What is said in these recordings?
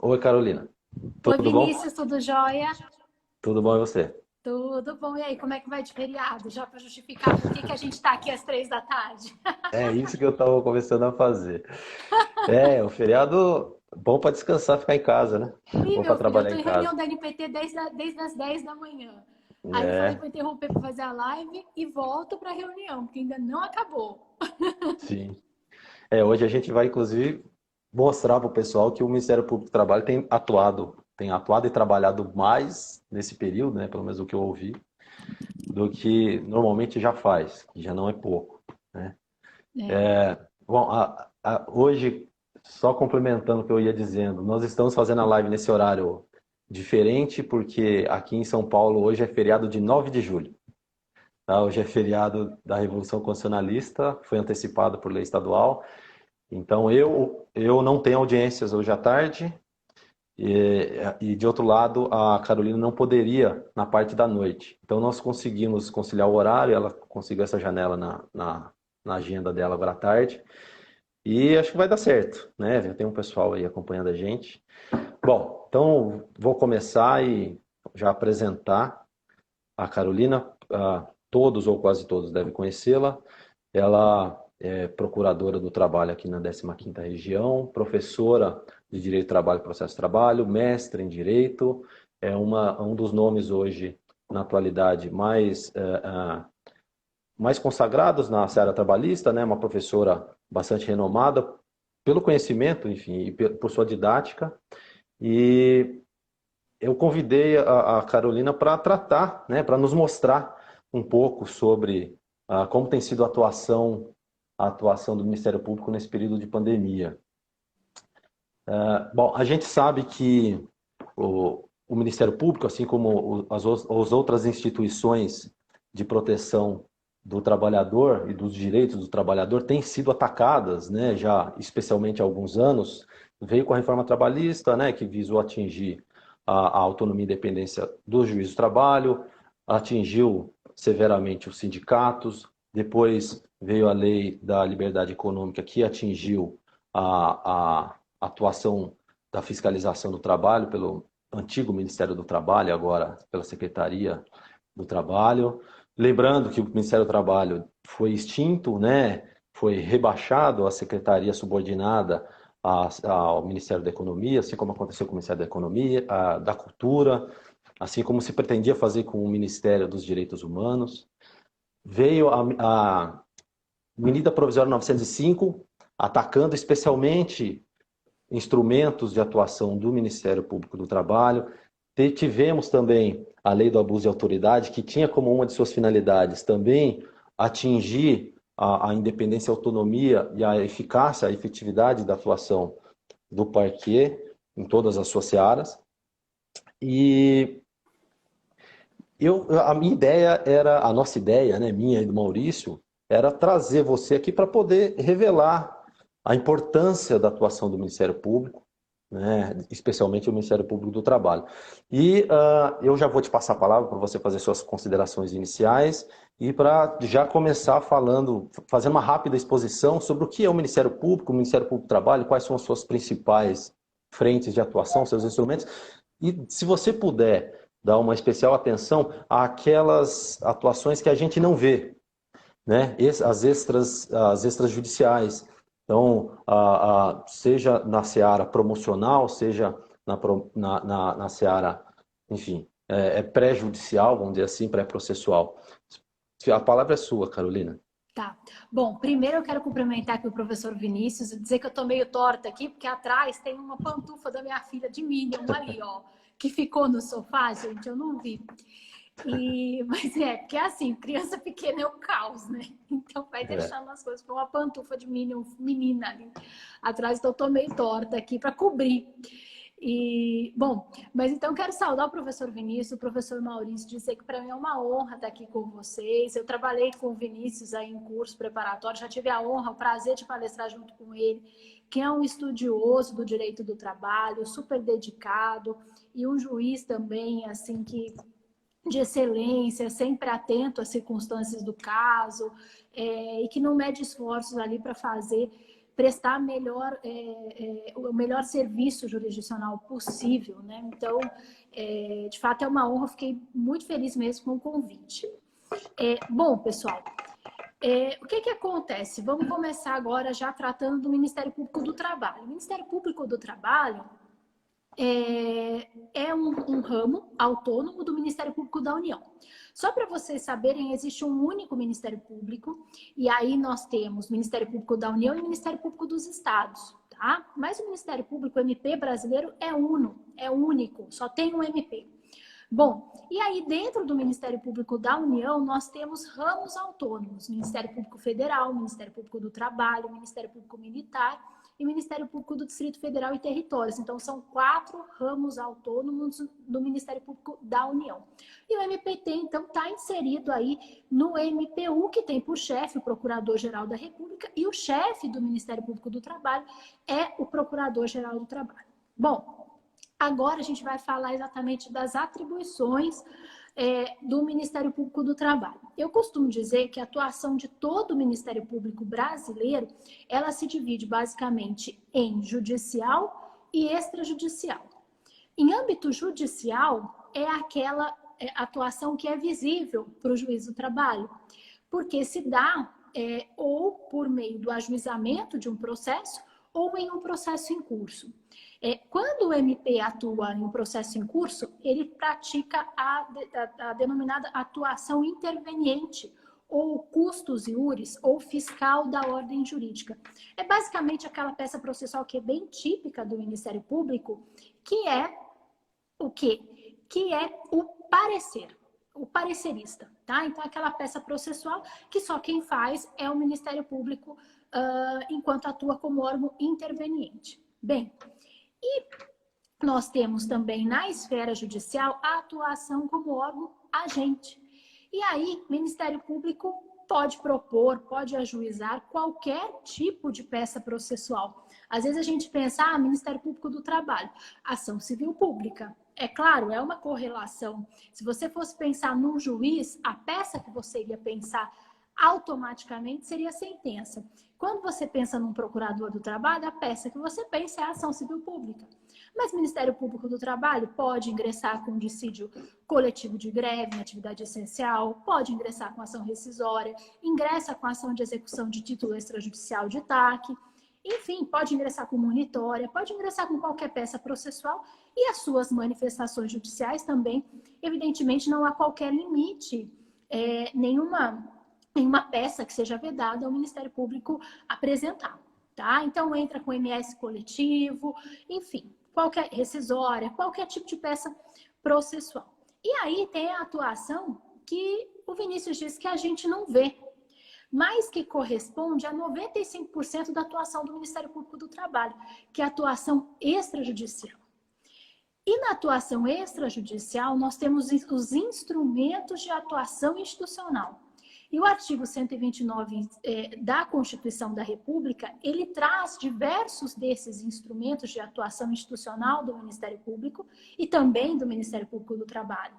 Oi, Carolina. Oi, Tudo bom? Vinícius, tudo jóia? Tudo bom e você? Tudo bom. E aí, como é que vai de feriado? Já para justificar por que que a gente está aqui às 3 da tarde? É isso que eu estava começando a fazer. O feriado bom para descansar, ficar em casa, né? Ih, Bom para meu filho, eu trabalhar estou em em casa. reunião da NPT desde as 10 da manhã. Aí eu falei É, para interromper para fazer a live e volto para a reunião, porque ainda não acabou. sim. Hoje a gente vai, inclusive, mostrar para o pessoal que o Ministério Público do Trabalho tem atuado e trabalhado mais nesse período, né? Pelo menos o que eu ouvi, do que normalmente já faz, que já não é pouco, né? É. Bom, hoje, só complementando o que eu ia dizendo, nós estamos fazendo a live nesse horário diferente, porque aqui em São Paulo hoje é feriado de 9 de julho. Tá? Hoje é feriado da Revolução Constitucionalista, foi antecipado por lei estadual. Então eu não tenho audiências hoje à tarde, e de outro lado, a Carolina não poderia na parte da noite. Então nós conseguimos conciliar o horário, ela conseguiu essa janela na agenda dela agora à tarde. E acho que vai dar certo, né? Já tem um pessoal aí acompanhando a gente. Bom, então vou começar e já apresentar a Carolina. Todos ou quase todos devem conhecê-la. Ela é procuradora do trabalho aqui na 15ª região, professora de Direito do Trabalho e Processo de Trabalho, mestre em Direito, um dos nomes hoje, na atualidade, mais consagrados na seara trabalhista, né? Uma professora bastante renomada pelo conhecimento, enfim, e por sua didática. E eu convidei a Carolina para tratar, né, para nos mostrar um pouco sobre como tem sido a atuação do Ministério Público nesse período de pandemia. Bom, a gente sabe que o Ministério Público, assim como as outras instituições de proteção do trabalhador e dos direitos do trabalhador, têm sido atacadas, né, já especialmente há alguns anos. Veio com a reforma trabalhista, né, que visou atingir a autonomia e independência do juiz do trabalho, atingiu severamente os sindicatos, depois veio a lei da liberdade econômica, que atingiu a atuação da fiscalização do trabalho pelo antigo Ministério do Trabalho, agora pela Secretaria do Trabalho. Lembrando que o Ministério do Trabalho foi extinto, né? Foi rebaixado à secretaria subordinada ao Ministério da Economia, assim como aconteceu com o Ministério da Economia, da Cultura, assim como se pretendia fazer com o Ministério dos Direitos Humanos. Veio a medida provisória 905, atacando especialmente instrumentos de atuação do Ministério Público do Trabalho. Tivemos também a lei do abuso de autoridade, que tinha como uma de suas finalidades também atingir a independência, a autonomia e a eficácia, a efetividade da atuação do parquet em todas as suas searas. E a minha ideia era, a nossa ideia, né, minha e do Maurício, era trazer você aqui para poder revelar a importância da atuação do Ministério Público, né, especialmente o Ministério Público do Trabalho. E eu já vou te passar a palavra para você fazer suas considerações iniciais e para já começar fazendo uma rápida exposição sobre o que é o Ministério Público do Trabalho, quais são as suas principais frentes de atuação, seus instrumentos. E se você puder dar uma especial atenção àquelas atuações que a gente não vê, né? As extrajudiciais. Então, seja na seara promocional, seja na seara, enfim, pré-judicial, vamos dizer assim, pré-processual. A palavra é sua, Carolina. Tá. Bom, primeiro eu quero cumprimentar aqui o professor Vinícius e dizer que eu tô meio torta aqui, porque atrás tem uma pantufa da minha filha de Minion ali, ó, que ficou no sofá, gente, eu não vi. Mas porque assim, criança pequena é o caos, né? Então vai É. deixando as coisas com uma pantufa de Minion, menina ali atrás, então eu tô meio torta aqui para cobrir. Bom, mas então quero saudar o professor Vinícius, o professor Maurício, dizer que para mim é uma honra estar aqui com vocês. Eu trabalhei com o Vinícius aí em curso preparatório, já tive a honra, o prazer de palestrar junto com ele, que é um estudioso do direito do trabalho, super dedicado e um juiz também, assim, que de excelência, sempre atento às circunstâncias do caso, e que não mede esforços ali para fazer prestar o melhor serviço jurisdicional possível, né? Então, de fato, é uma honra, fiquei muito feliz mesmo com o convite. Bom, pessoal, o que acontece? Vamos começar agora já tratando do Ministério Público do Trabalho. O Ministério Público do Trabalho é um ramo autônomo do Ministério Público da União. Só para vocês saberem, existe um único Ministério Público, e aí nós temos o Ministério Público da União e o Ministério Público dos Estados, tá? Mas o Ministério Público MP brasileiro é único, só tem um MP. Bom, e aí dentro do Ministério Público da União, nós temos ramos autônomos, Ministério Público Federal, Ministério Público do Trabalho, Ministério Público Militar e Ministério Público do Distrito Federal e Territórios. Então, são 4 ramos autônomos do Ministério Público da União. E o MPT, então, está inserido aí no MPU, que tem por chefe o Procurador-Geral da República, e o chefe do Ministério Público do Trabalho é o Procurador-Geral do Trabalho. Bom, agora a gente vai falar exatamente das atribuições do Ministério Público do Trabalho. Eu costumo dizer que a atuação de todo o Ministério Público brasileiro, ela se divide basicamente em judicial e extrajudicial. Em âmbito judicial, é aquela atuação que é visível para o juiz do trabalho, porque se dá ou por meio do ajuizamento de um processo ou em um processo em curso. Quando o MP atua em um processo em curso, ele pratica a denominada atuação interveniente, ou custos iuris, ou fiscal da ordem jurídica. É basicamente aquela peça processual que é bem típica do Ministério Público, que é o quê? Que é o parecer, o parecerista, tá? Então, aquela peça processual que só quem faz é o Ministério Público enquanto atua como órgão interveniente. Bem, e nós temos também na esfera judicial a atuação como órgão agente. E aí, o Ministério Público pode propor, pode ajuizar qualquer tipo de peça processual. Às vezes a gente pensa, Ministério Público do Trabalho, ação civil pública. É claro, é uma correlação. Se você fosse pensar num juiz, a peça que você iria pensar automaticamente seria a sentença. Quando você pensa num procurador do trabalho, a peça que você pensa é a ação civil pública. Mas o Ministério Público do Trabalho pode ingressar com dissídio coletivo de greve em atividade essencial, pode ingressar com ação rescisória, ingressa com ação de execução de título extrajudicial de TAC, enfim, pode ingressar com monitória, pode ingressar com qualquer peça processual e as suas manifestações judiciais também. Evidentemente, não há qualquer limite, nenhuma peça que seja vedada ao Ministério Público apresentar, tá? Então, entra com MS coletivo, enfim, qualquer rescisória, qualquer tipo de peça processual. E aí tem a atuação que o Vinícius diz que a gente não vê, mas que corresponde a 95% da atuação do Ministério Público do Trabalho, que é a atuação extrajudicial. E na atuação extrajudicial, nós temos os instrumentos de atuação institucional. E o artigo 129 da Constituição da República, ele traz diversos desses instrumentos de atuação institucional do Ministério Público e também do Ministério Público do Trabalho.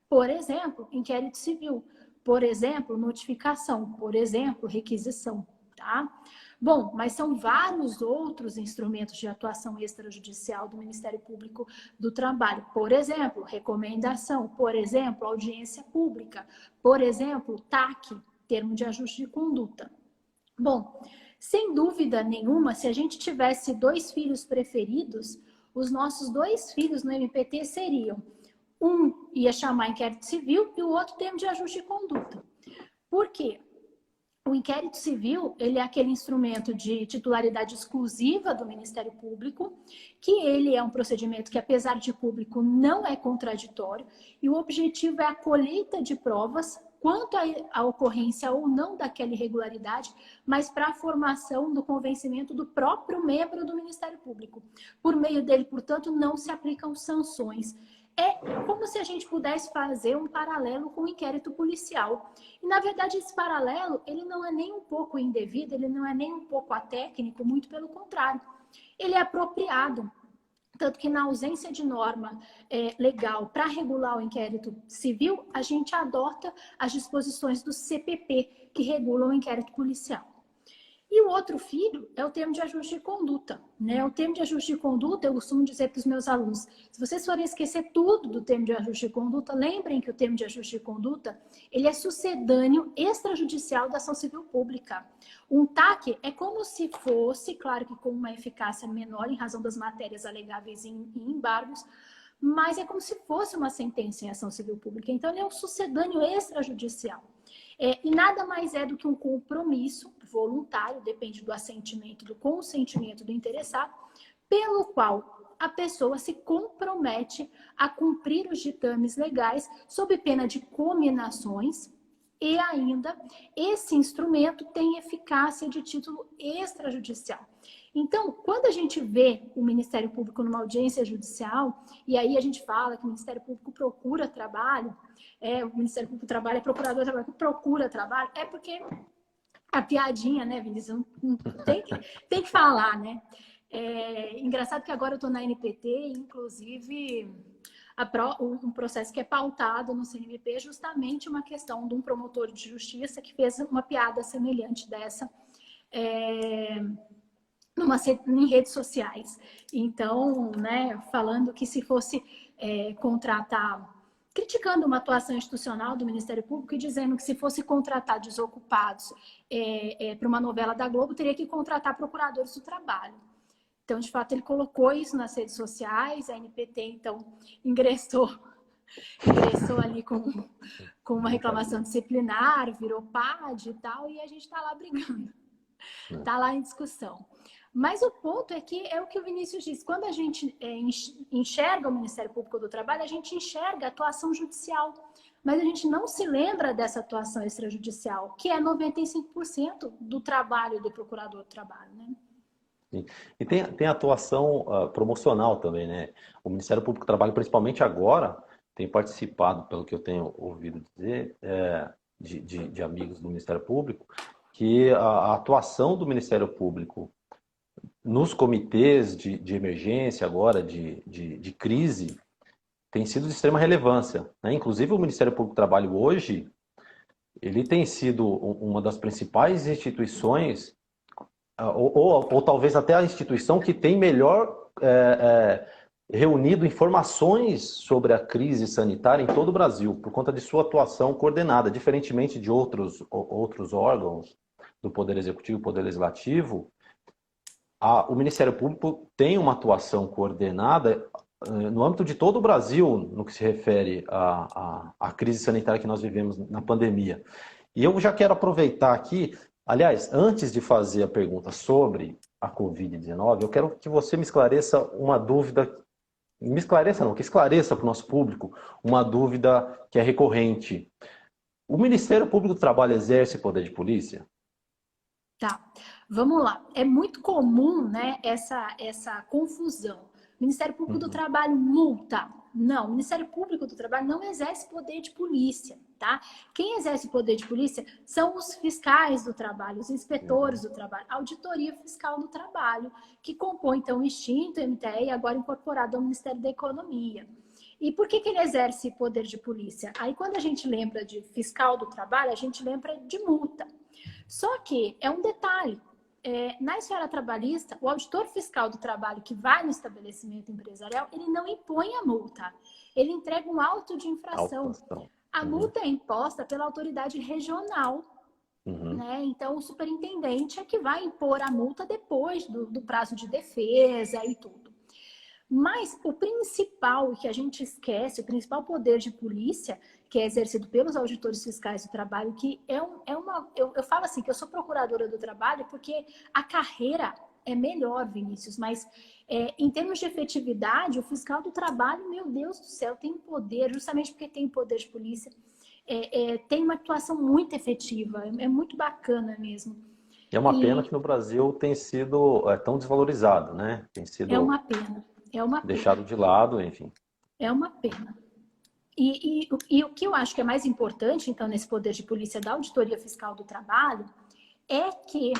Por exemplo, inquérito civil, por exemplo, notificação, por exemplo, requisição, tá? Bom, mas são vários outros instrumentos de atuação extrajudicial do Ministério Público do Trabalho. Por exemplo, recomendação, por exemplo, audiência pública, por exemplo, TAC, termo de ajuste de conduta. Bom, sem dúvida nenhuma, se a gente tivesse 2 filhos preferidos, os nossos 2 filhos no MPT seriam: um ia chamar inquérito civil e o outro termo de ajuste de conduta. Por quê? O inquérito civil, ele é aquele instrumento de titularidade exclusiva do Ministério Público, que ele é um procedimento que, apesar de público, não é contraditório, e o objetivo é a colheita de provas quanto à ocorrência ou não daquela irregularidade, mas para a formação do convencimento do próprio membro do Ministério Público. Por meio dele, portanto, não se aplicam sanções. É como se a gente pudesse fazer um paralelo com o inquérito policial. E, na verdade, esse paralelo, ele não é nem um pouco indevido, ele não é nem um pouco atécnico, muito pelo contrário. Ele é apropriado. Tanto que, na ausência de norma legal para regular o inquérito civil, a gente adota as disposições do CPP, que regulam o inquérito policial. E o outro filho é o termo de ajuste de conduta, né? O termo de ajuste de conduta, eu costumo dizer para os meus alunos, se vocês forem esquecer tudo do termo de ajuste de conduta, lembrem que o termo de ajuste de conduta, ele é sucedâneo extrajudicial da ação civil pública. Um TAC é como se fosse, claro que com uma eficácia menor em razão das matérias alegáveis em embargos, mas é como se fosse uma sentença em ação civil pública. Então, ele é um sucedâneo extrajudicial. E nada mais é do que um compromisso voluntário, depende do assentimento, do consentimento do interessado, pelo qual a pessoa se compromete a cumprir os ditames legais sob pena de cominações e ainda esse instrumento tem eficácia de título extrajudicial. Então, quando a gente vê o Ministério Público numa audiência judicial, e aí a gente fala que o Ministério Público procura trabalho, o Ministério Público trabalha, procurador de trabalho, procura trabalho, é porque a piadinha, né, Vinícius, tem que falar, né? Engraçado que agora eu estou na NPT, inclusive um processo que é pautado no CNMP, justamente uma questão de um promotor de justiça que fez uma piada semelhante dessa em redes sociais. Então, né, falando que se fosse contratar, criticando uma atuação institucional do Ministério Público e dizendo que se fosse contratar desocupados para uma novela da Globo, teria que contratar procuradores do trabalho. Então, de fato, ele colocou isso nas redes sociais, a NPT, então, ingressou ali com uma reclamação disciplinar, virou PAD e tal, e a gente está lá brigando. Está lá em discussão. Mas o ponto é que é o que o Vinícius disse, quando a gente enxerga o Ministério Público do Trabalho, a gente enxerga a atuação judicial, mas a gente não se lembra dessa atuação extrajudicial, que é 95% do trabalho do procurador do trabalho, né? Sim. E tem a atuação promocional também, né? O Ministério Público do Trabalho, principalmente agora, tem participado, pelo que eu tenho ouvido dizer, de amigos do Ministério Público, que a atuação do Ministério Público nos comitês de emergência agora, de crise, tem sido de extrema relevância, né? Inclusive o Ministério Público do Trabalho hoje, ele tem sido uma das principais instituições, ou talvez até a instituição que tem melhor reunido informações sobre a crise sanitária em todo o Brasil, por conta de sua atuação coordenada, diferentemente de outros órgãos do Poder Executivo e Poder Legislativo. O Ministério Público tem uma atuação coordenada no âmbito de todo o Brasil, no que se refere à crise sanitária que nós vivemos na pandemia. E eu já quero aproveitar aqui, aliás, antes de fazer a pergunta sobre a Covid-19, eu quero que você me esclareça uma dúvida, que esclareça para o nosso público uma dúvida que é recorrente. O Ministério Público do Trabalho exerce poder de polícia? Tá, vamos lá. É muito comum, né, essa confusão. O Ministério Público do Trabalho multa? Não, o Ministério Público do Trabalho não exerce poder de polícia, tá? Quem exerce poder de polícia são os fiscais do trabalho, os inspetores do trabalho, a Auditoria Fiscal do Trabalho, que compõe, então, o extinto MTE e agora incorporado ao Ministério da Economia. E por que ele exerce poder de polícia? Aí, quando a gente lembra de fiscal do trabalho, a gente lembra de multa. Só que é um detalhe, na esfera trabalhista, o auditor fiscal do trabalho que vai no estabelecimento empresarial, ele não impõe a multa, ele entrega um auto de infração. A multa é imposta pela autoridade regional, né? Então o superintendente é que vai impor a multa depois do prazo de defesa e tudo. Mas o principal que a gente esquece, o principal poder de polícia, que é exercido pelos auditores fiscais do trabalho, que eu falo assim, que eu sou procuradora do trabalho porque a carreira é melhor, Vinícius, mas em termos de efetividade, o fiscal do trabalho, meu Deus do céu, tem poder, justamente porque tem poder de polícia, tem uma atuação muito efetiva, é muito bacana mesmo. É uma pena que no Brasil tem sido tão desvalorizado, né? Tem sido... É uma pena. Deixado de lado, enfim. É uma pena. E o que eu acho que é mais importante, então, nesse poder de polícia da Auditoria Fiscal do Trabalho, é que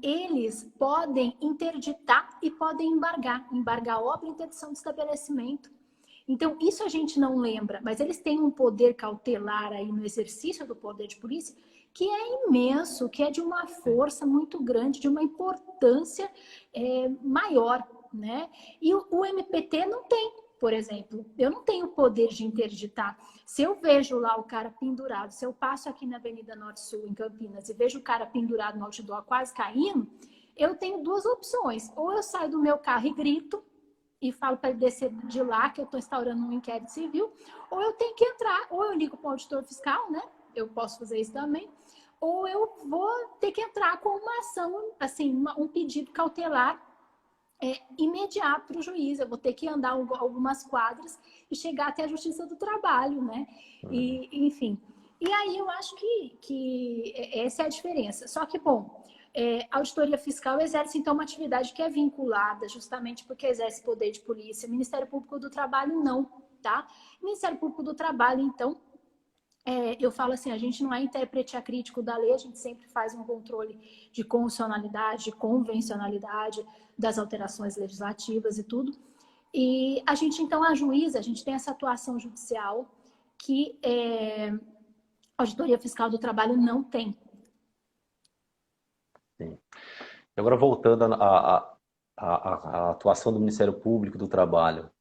eles podem interditar e podem embargar obra e interdição de estabelecimento. Então, isso a gente não lembra, mas eles têm um poder cautelar aí no exercício do poder de polícia que é imenso, que é de uma força muito grande, de uma importância maior, né? E o MPT não tem, por exemplo. Eu não tenho o poder de interditar. Se eu vejo lá o cara pendurado, se eu passo aqui na Avenida Norte Sul, em Campinas, e vejo o cara pendurado no outdoor quase caindo, eu tenho duas opções. Ou eu saio do meu carro e grito, e falo para ele descer de lá, que eu estou instaurando um inquérito civil, ou eu tenho que entrar, ou eu ligo para o auditor fiscal, né? Eu posso fazer isso também, ou eu vou ter que entrar com uma ação, assim, um pedido cautelar imediato para o juiz. Eu vou ter que andar algumas quadras e chegar até a Justiça do Trabalho, né? E, enfim. E aí eu acho que essa é a diferença. Só que, bom, a auditoria fiscal exerce, então, uma atividade que é vinculada justamente porque exerce poder de polícia. Ministério Público do Trabalho, não, tá? Ministério Público do Trabalho, então, eu falo assim, a gente não é intérprete acrítico da lei, a gente sempre faz um controle de constitucionalidade, de convencionalidade das alterações legislativas e tudo. E a gente, então, ajuiza, a gente tem essa atuação judicial que a Auditoria Fiscal do Trabalho não tem. Sim. Agora, voltando à atuação do Ministério Público do Trabalho.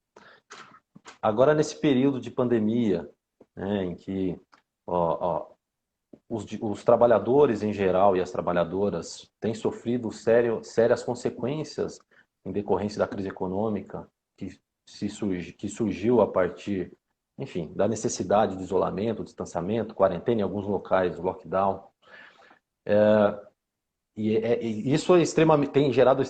Agora, nesse período de pandemia, né, em que os trabalhadores em geral e as trabalhadoras têm sofrido sérias consequências em decorrência da crise econômica que surgiu a partir, enfim, da necessidade de isolamento, distanciamento, quarentena, em alguns locais, lockdown. E isso tem gerado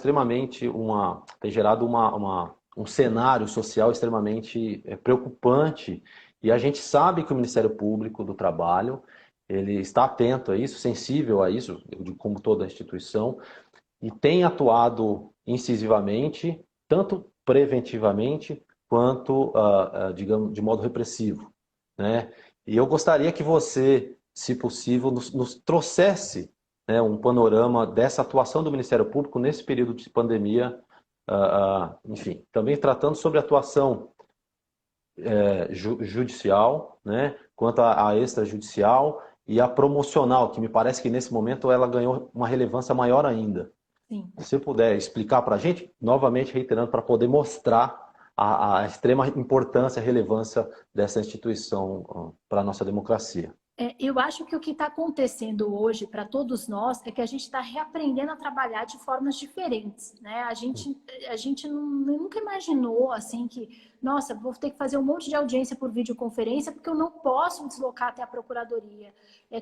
um cenário social extremamente preocupante. E a gente sabe que o Ministério Público do Trabalho ele está atento a isso, sensível a isso, como toda instituição, e tem atuado incisivamente, tanto preventivamente quanto, digamos, de modo repressivo, né? E eu gostaria que você, se possível, nos trouxesse, né, um panorama dessa atuação do Ministério Público nesse período de pandemia, enfim, também tratando sobre a atuação judicial, né, quanto a extrajudicial e a promocional, que me parece que nesse momento ela ganhou uma relevância maior ainda. Sim. Se você puder explicar para a gente, novamente reiterando, para poder mostrar a extrema importância e relevância dessa instituição para a nossa democracia. Eu acho que o que está acontecendo hoje para todos nós é que a gente está reaprendendo a trabalhar de formas diferentes, né? A gente nunca imaginou assim que, nossa, vou ter que fazer um monte de audiência por videoconferência porque eu não posso me deslocar até a procuradoria.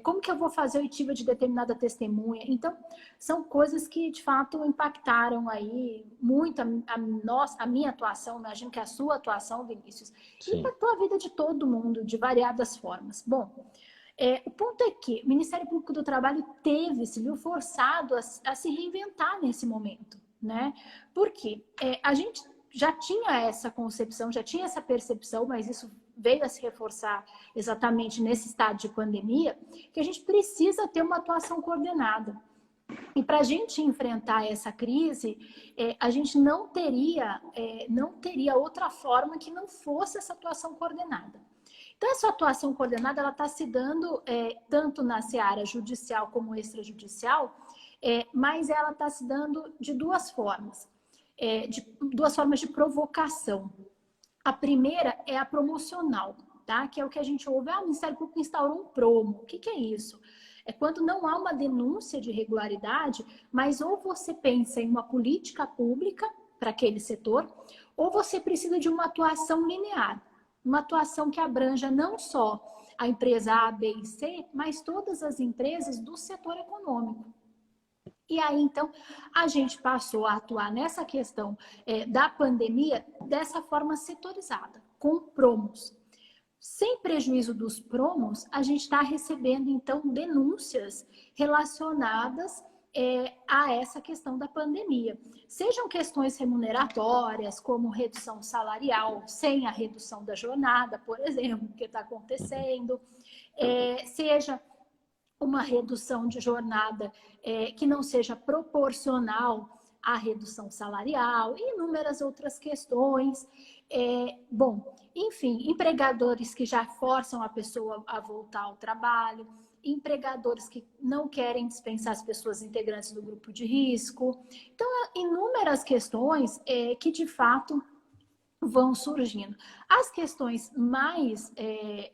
Como que eu vou fazer oitiva de determinada testemunha? Então, são coisas que de fato impactaram aí muito a minha atuação, imagino que a sua atuação, Vinícius, impactou a vida de todo mundo de variadas formas. Bom, o ponto é que o Ministério Público do Trabalho se viu forçado a se reinventar nesse momento, né? Porque a gente já tinha essa concepção, já tinha essa percepção, mas isso veio a se reforçar exatamente nesse estado de pandemia, que a gente precisa ter uma atuação coordenada. E para a gente enfrentar essa crise, a gente não teria outra forma que não fosse essa atuação coordenada. Então, essa atuação coordenada ela está se dando tanto na seara judicial como extrajudicial, mas ela está se dando de duas formas, duas formas de provocação. A primeira é a promocional, tá? Que é o que a gente ouve, o Ministério Público instaurou um promo. O que é isso? É quando não há uma denúncia de irregularidade, mas ou você pensa em uma política pública para aquele setor, ou você precisa de uma atuação linear. Uma atuação que abranja não só a empresa A, B e C, mas todas as empresas do setor econômico. E aí, então, a gente passou a atuar nessa questão da pandemia dessa forma setorizada, com promos. Sem prejuízo dos promos, a gente está recebendo, então, denúncias relacionadas a essa questão da pandemia. Sejam questões remuneratórias, como redução salarial, sem a redução da jornada, por exemplo, que está acontecendo, seja uma redução de jornada que não seja proporcional à redução salarial e inúmeras outras questões. Bom, enfim, empregadores que já forçam a pessoa a voltar ao trabalho, empregadores que não querem dispensar as pessoas integrantes do grupo de risco. Então, inúmeras questões que, de fato, vão surgindo. As questões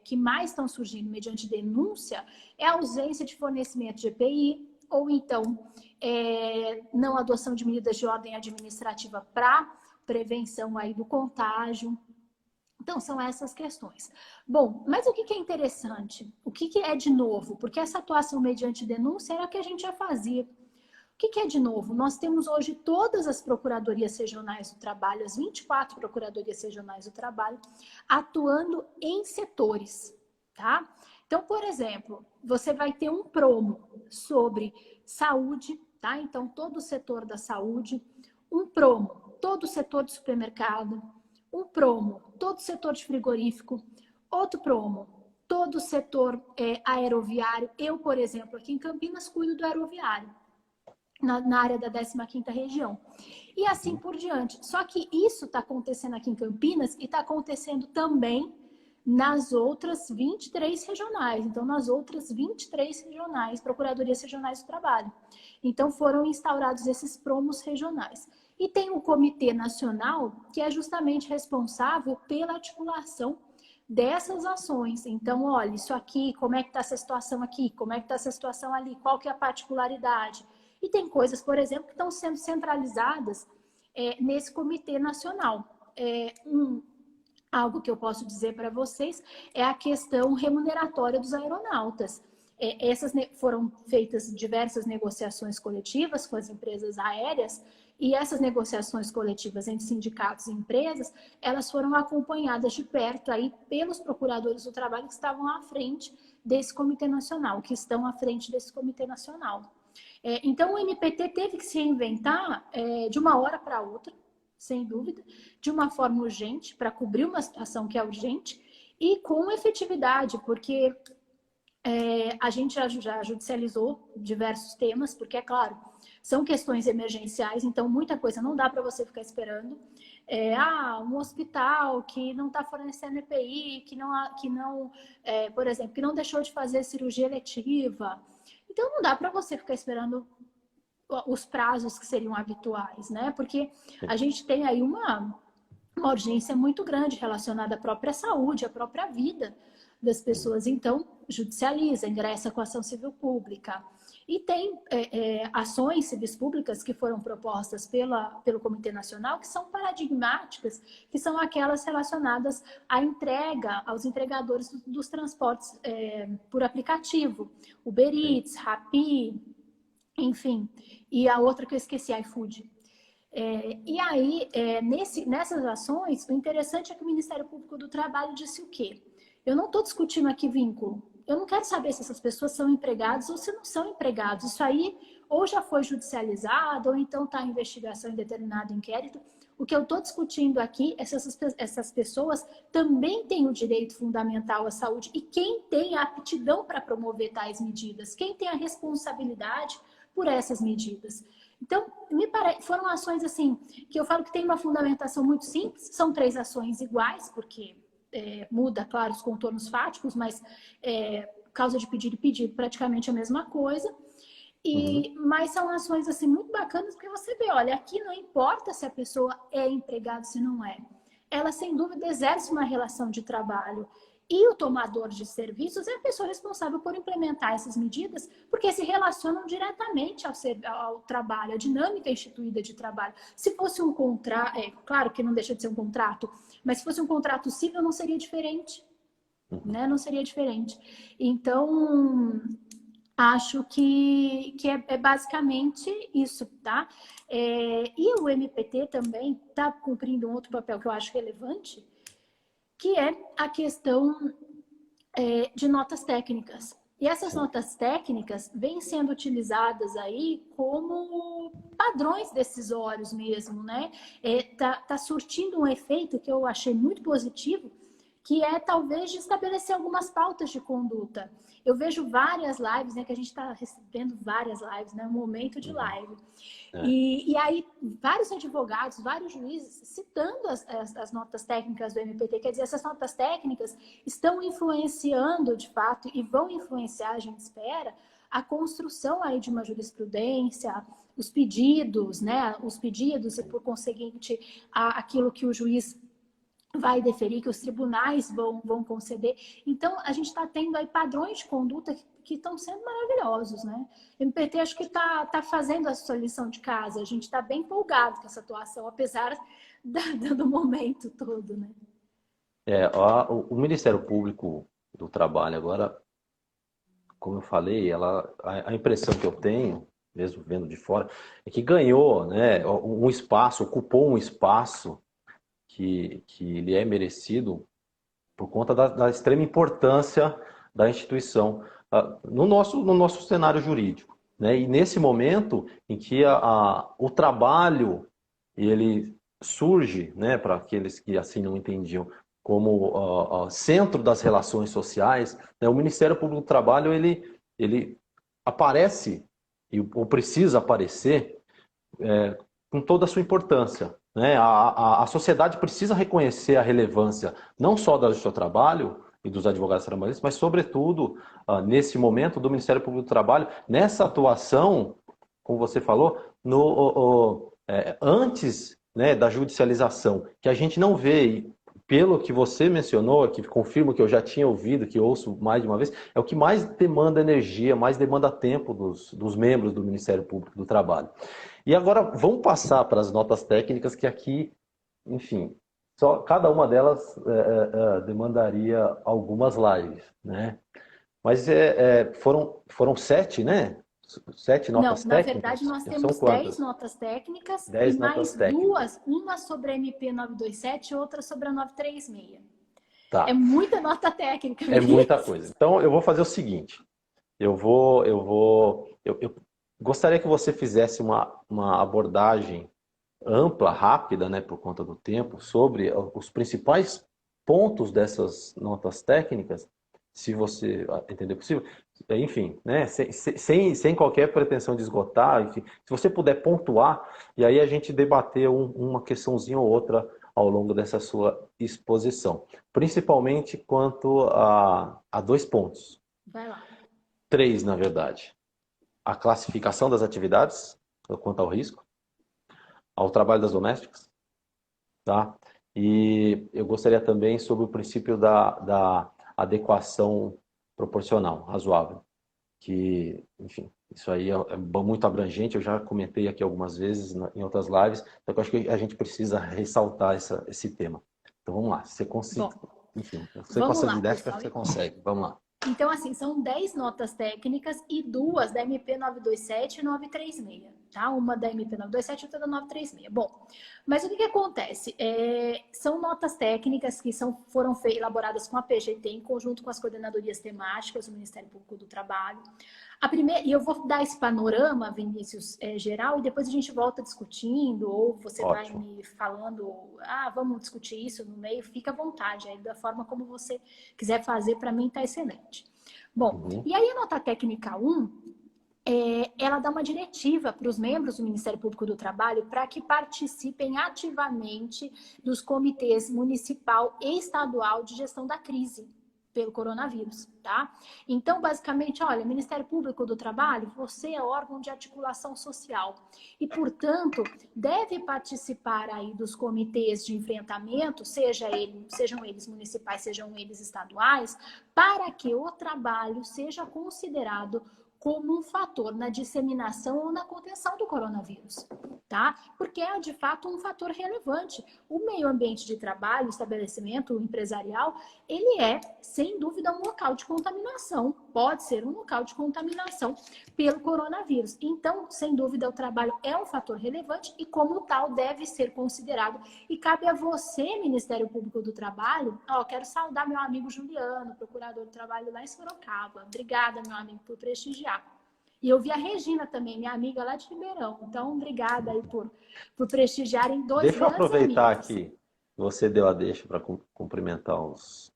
que mais estão surgindo mediante denúncia é a ausência de fornecimento de EPI, ou então não adoção de medidas de ordem administrativa para prevenção aí do contágio. Então, são essas questões. Bom, mas o que é interessante? O que é de novo? Porque essa atuação mediante denúncia era o que a gente já fazia. O que é de novo? Nós temos hoje todas as procuradorias regionais do trabalho, as 24 procuradorias regionais do trabalho, atuando em setores, tá? Então, por exemplo, você vai ter um promo sobre saúde, tá? Então, todo o setor da saúde, um promo, todo o setor de supermercado, um promo, todo o setor de frigorífico, outro promo, todo o setor aeroviário. Eu, por exemplo, aqui em Campinas, cuido do aeroviário, na área da 15ª região. E assim por diante. Só que isso está acontecendo aqui em Campinas e está acontecendo também nas outras 23 regionais. Então, nas outras 23 regionais, procuradorias regionais do trabalho. Então, foram instaurados esses promos regionais. E tem o Comitê Nacional, que é justamente responsável pela articulação dessas ações. Então, olha, isso aqui, como é que está essa situação aqui? Como é que está essa situação ali? Qual que é a particularidade? E tem coisas, por exemplo, que estão sendo centralizadas nesse Comitê Nacional. Algo que eu posso dizer para vocês é a questão remuneratória dos aeronautas. Foram feitas diversas negociações coletivas com as empresas aéreas e essas negociações coletivas entre sindicatos e empresas, elas foram acompanhadas de perto aí pelos procuradores do trabalho que estavam à frente desse Comitê Nacional, que estão à frente desse Comitê Nacional. Então, o MPT teve que se reinventar de uma hora para outra, sem dúvida, de uma forma urgente, para cobrir uma situação que é urgente e com efetividade, porque a gente já judicializou diversos temas, porque, é claro, são questões emergenciais, então muita coisa não dá para você ficar esperando. Um hospital que não está fornecendo EPI, por exemplo, que não deixou de fazer cirurgia eletiva. Então, não dá para você ficar esperando os prazos que seriam habituais, né? Porque a gente tem aí uma urgência muito grande relacionada à própria saúde, à própria vida das pessoas. Então, judicializa, ingressa com ação civil pública. E tem ações civis públicas que foram propostas pelo Comitê Nacional que são paradigmáticas, que são aquelas relacionadas à entrega aos entregadores dos transportes por aplicativo. Uber Eats, Rappi, enfim. E a outra que eu esqueci, iFood. E aí, nessas ações, o interessante é que o Ministério Público do Trabalho disse o quê? Eu não estou discutindo aqui vínculo. Eu não quero saber se essas pessoas são empregados ou se não são empregados. Isso aí ou já foi judicializado ou então está em investigação em determinado inquérito. O que eu estou discutindo aqui é se essas pessoas também têm o direito fundamental à saúde e quem tem a aptidão para promover tais medidas, quem tem a responsabilidade por essas medidas. Então, foram ações assim, que eu falo que tem uma fundamentação muito simples, são 3 ações iguais, porque muda, claro, os contornos fáticos, mas causa de pedido e pedido, praticamente a mesma coisa. Mas são ações assim, muito bacanas, porque você vê, olha, aqui não importa se a pessoa é empregada, se não é. Ela, sem dúvida, exerce uma relação de trabalho. E o tomador de serviços é a pessoa responsável por implementar essas medidas, porque se relacionam diretamente ao trabalho, à dinâmica instituída de trabalho. Se fosse um contrato, claro que não deixa de ser um contrato, mas se fosse um contrato civil não seria diferente, né? Não seria diferente. Então, acho que é basicamente isso, tá? E o MPT também está cumprindo um outro papel que eu acho relevante, que é a questão de notas técnicas. E essas notas técnicas vêm sendo utilizadas aí como padrões decisórios mesmo, né? Tá surtindo um efeito que eu achei muito positivo, que é talvez de estabelecer algumas pautas de conduta. Eu vejo várias lives, né, que a gente está recebendo várias lives, né, um momento de live. E aí, vários advogados, vários juízes citando as notas técnicas do MPT, quer dizer, essas notas técnicas estão influenciando, de fato, e vão influenciar, a gente espera, a construção aí de uma jurisprudência, os pedidos, né, os pedidos e, por conseguinte, aquilo que o juiz vai deferir, que os tribunais vão conceder. Então, a gente está tendo aí padrões de conduta que estão sendo maravilhosos, né? O MPT acho que está fazendo a sua lição de casa. A gente está bem empolgado com essa atuação, apesar do momento todo, né? O Ministério Público do Trabalho agora, como eu falei, a impressão que eu tenho, mesmo vendo de fora, é que ganhou, né, um espaço, ocupou um espaço que lhe é merecido por conta da extrema importância da instituição no nosso cenário jurídico, né? E nesse momento em que o trabalho ele surge, né, para aqueles que assim não entendiam, como centro das relações sociais, né, o Ministério Público do Trabalho ele aparece ou precisa aparecer com toda a sua importância. Né? A sociedade precisa reconhecer a relevância não só da Justiça do Trabalho e dos advogados trabalhistas, mas, sobretudo, nesse momento do Ministério Público do Trabalho, nessa atuação, como você falou, antes, né, da judicialização, que a gente não vê, pelo que você mencionou, que confirmo que eu já tinha ouvido, que ouço mais de uma vez, é o que mais demanda energia, mais demanda tempo dos membros do Ministério Público do Trabalho. E agora vamos passar para as notas técnicas, que aqui, enfim, só cada uma delas demandaria algumas lives, né? Mas foram 7, né? 7 notas Não, técnicas? Na verdade, nós São temos quantas? 10 notas técnicas 10 e notas mais técnicas. uma sobre a MP 927 e outra sobre a 936. Tá. É muita nota técnica. É muita coisa. Então, eu vou fazer o seguinte. Eu gostaria que você fizesse uma abordagem ampla, rápida, né, por conta do tempo, sobre os principais pontos dessas notas técnicas, se você entender possível. Enfim, né, sem qualquer pretensão de esgotar, enfim, se você puder pontuar, e aí a gente debater uma questãozinha ou outra ao longo dessa sua exposição. Principalmente quanto a 2 pontos. Vai lá. 3, na verdade. A classificação das atividades, quanto ao risco, ao trabalho das domésticas, tá? E eu gostaria também sobre o princípio da adequação proporcional, razoável, que, enfim, isso aí é muito abrangente, eu já comentei aqui algumas vezes em outras lives, então eu acho que a gente precisa ressaltar esse tema. Então vamos lá, se você consegue, enfim, você com essas ideias que você consegue, vamos lá. Então, assim, são 10 notas técnicas e 2 da MP 927 e 936, tá? Uma da MP 927 e outra da 936. Bom, mas o que acontece? São notas técnicas que foram elaboradas com a PGT em conjunto com as coordenadorias temáticas do Ministério Público do Trabalho. E eu vou dar esse panorama, Vinícius, geral, e depois a gente volta discutindo, ou você Ótimo. vai me falando, vamos discutir isso no meio, fica à vontade, aí da forma como você quiser fazer, para mim está excelente. Bom, E aí a nota técnica 1, ela dá uma diretiva para os membros do Ministério Público do Trabalho para que participem ativamente dos comitês municipal e estadual de gestão da crise pelo coronavírus, tá? Então, basicamente, olha, Ministério Público do Trabalho, você é órgão de articulação social e, portanto, deve participar aí dos comitês de enfrentamento, sejam eles municipais, sejam eles estaduais, para que o trabalho seja considerado como um fator na disseminação ou na contenção do coronavírus, tá? Porque é, de fato, um fator relevante. O meio ambiente de trabalho, o estabelecimento empresarial, ele é, sem dúvida, um local de contaminação. Pode ser um local de contaminação pelo coronavírus. Então, sem dúvida, o trabalho é um fator relevante e, como tal, deve ser considerado. E cabe a você, Ministério Público do Trabalho, quero saudar meu amigo Juliano, procurador do trabalho lá em Sorocaba. Obrigada, meu amigo, por prestigiar. E eu vi a Regina também, minha amiga lá de Ribeirão. Então, obrigada aí por prestigiarem 2 Deixa eu grandes aproveitar amigos. aqui, você deu a deixa para cumprimentar os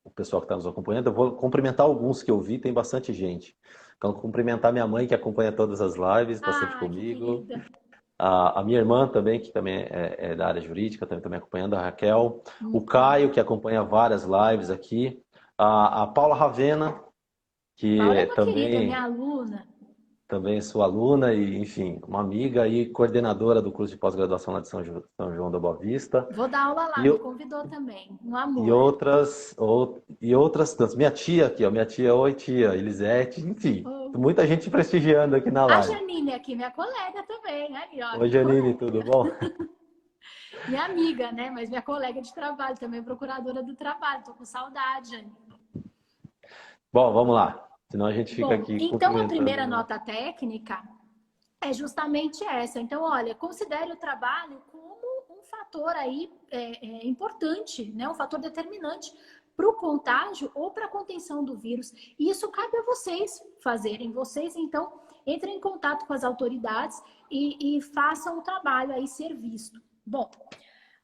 o pessoal que está nos acompanhando. Eu vou cumprimentar alguns que eu vi, tem bastante gente. Então, cumprimentar minha mãe, que acompanha todas as lives, está sempre Ah, que comigo. querida. A minha irmã também, que também é da área jurídica, também acompanhando, a Raquel. O Uhum. Caio, que acompanha várias lives aqui. A Paula Ravena, Paula é que uma querida, minha também aluna. também sou aluna e, enfim, uma amiga e coordenadora do curso de pós-graduação lá de São João da Boa Vista. Vou dar aula lá, E, me convidou também. Um e amor. outras tantas. Minha tia aqui, ó, minha tia, oi tia, Elisete, enfim, Oh. muita gente prestigiando aqui na A live. Janine aqui, minha colega também. Aí, ó, Oi, minha Janine, colega. tudo bom? Minha amiga, né? Mas minha colega de trabalho, também procuradora do trabalho. Tô com saudade, Janine. Bom, vamos lá. Senão a gente fica Bom, aqui então a cumprimentando. primeira nota técnica é justamente essa. Então, olha, considere o trabalho como um fator aí importante, né? Um fator determinante para o contágio ou para a contenção do vírus. E isso cabe a vocês fazerem. Vocês, então, entrem em contato com as autoridades e façam o trabalho aí ser visto. Bom,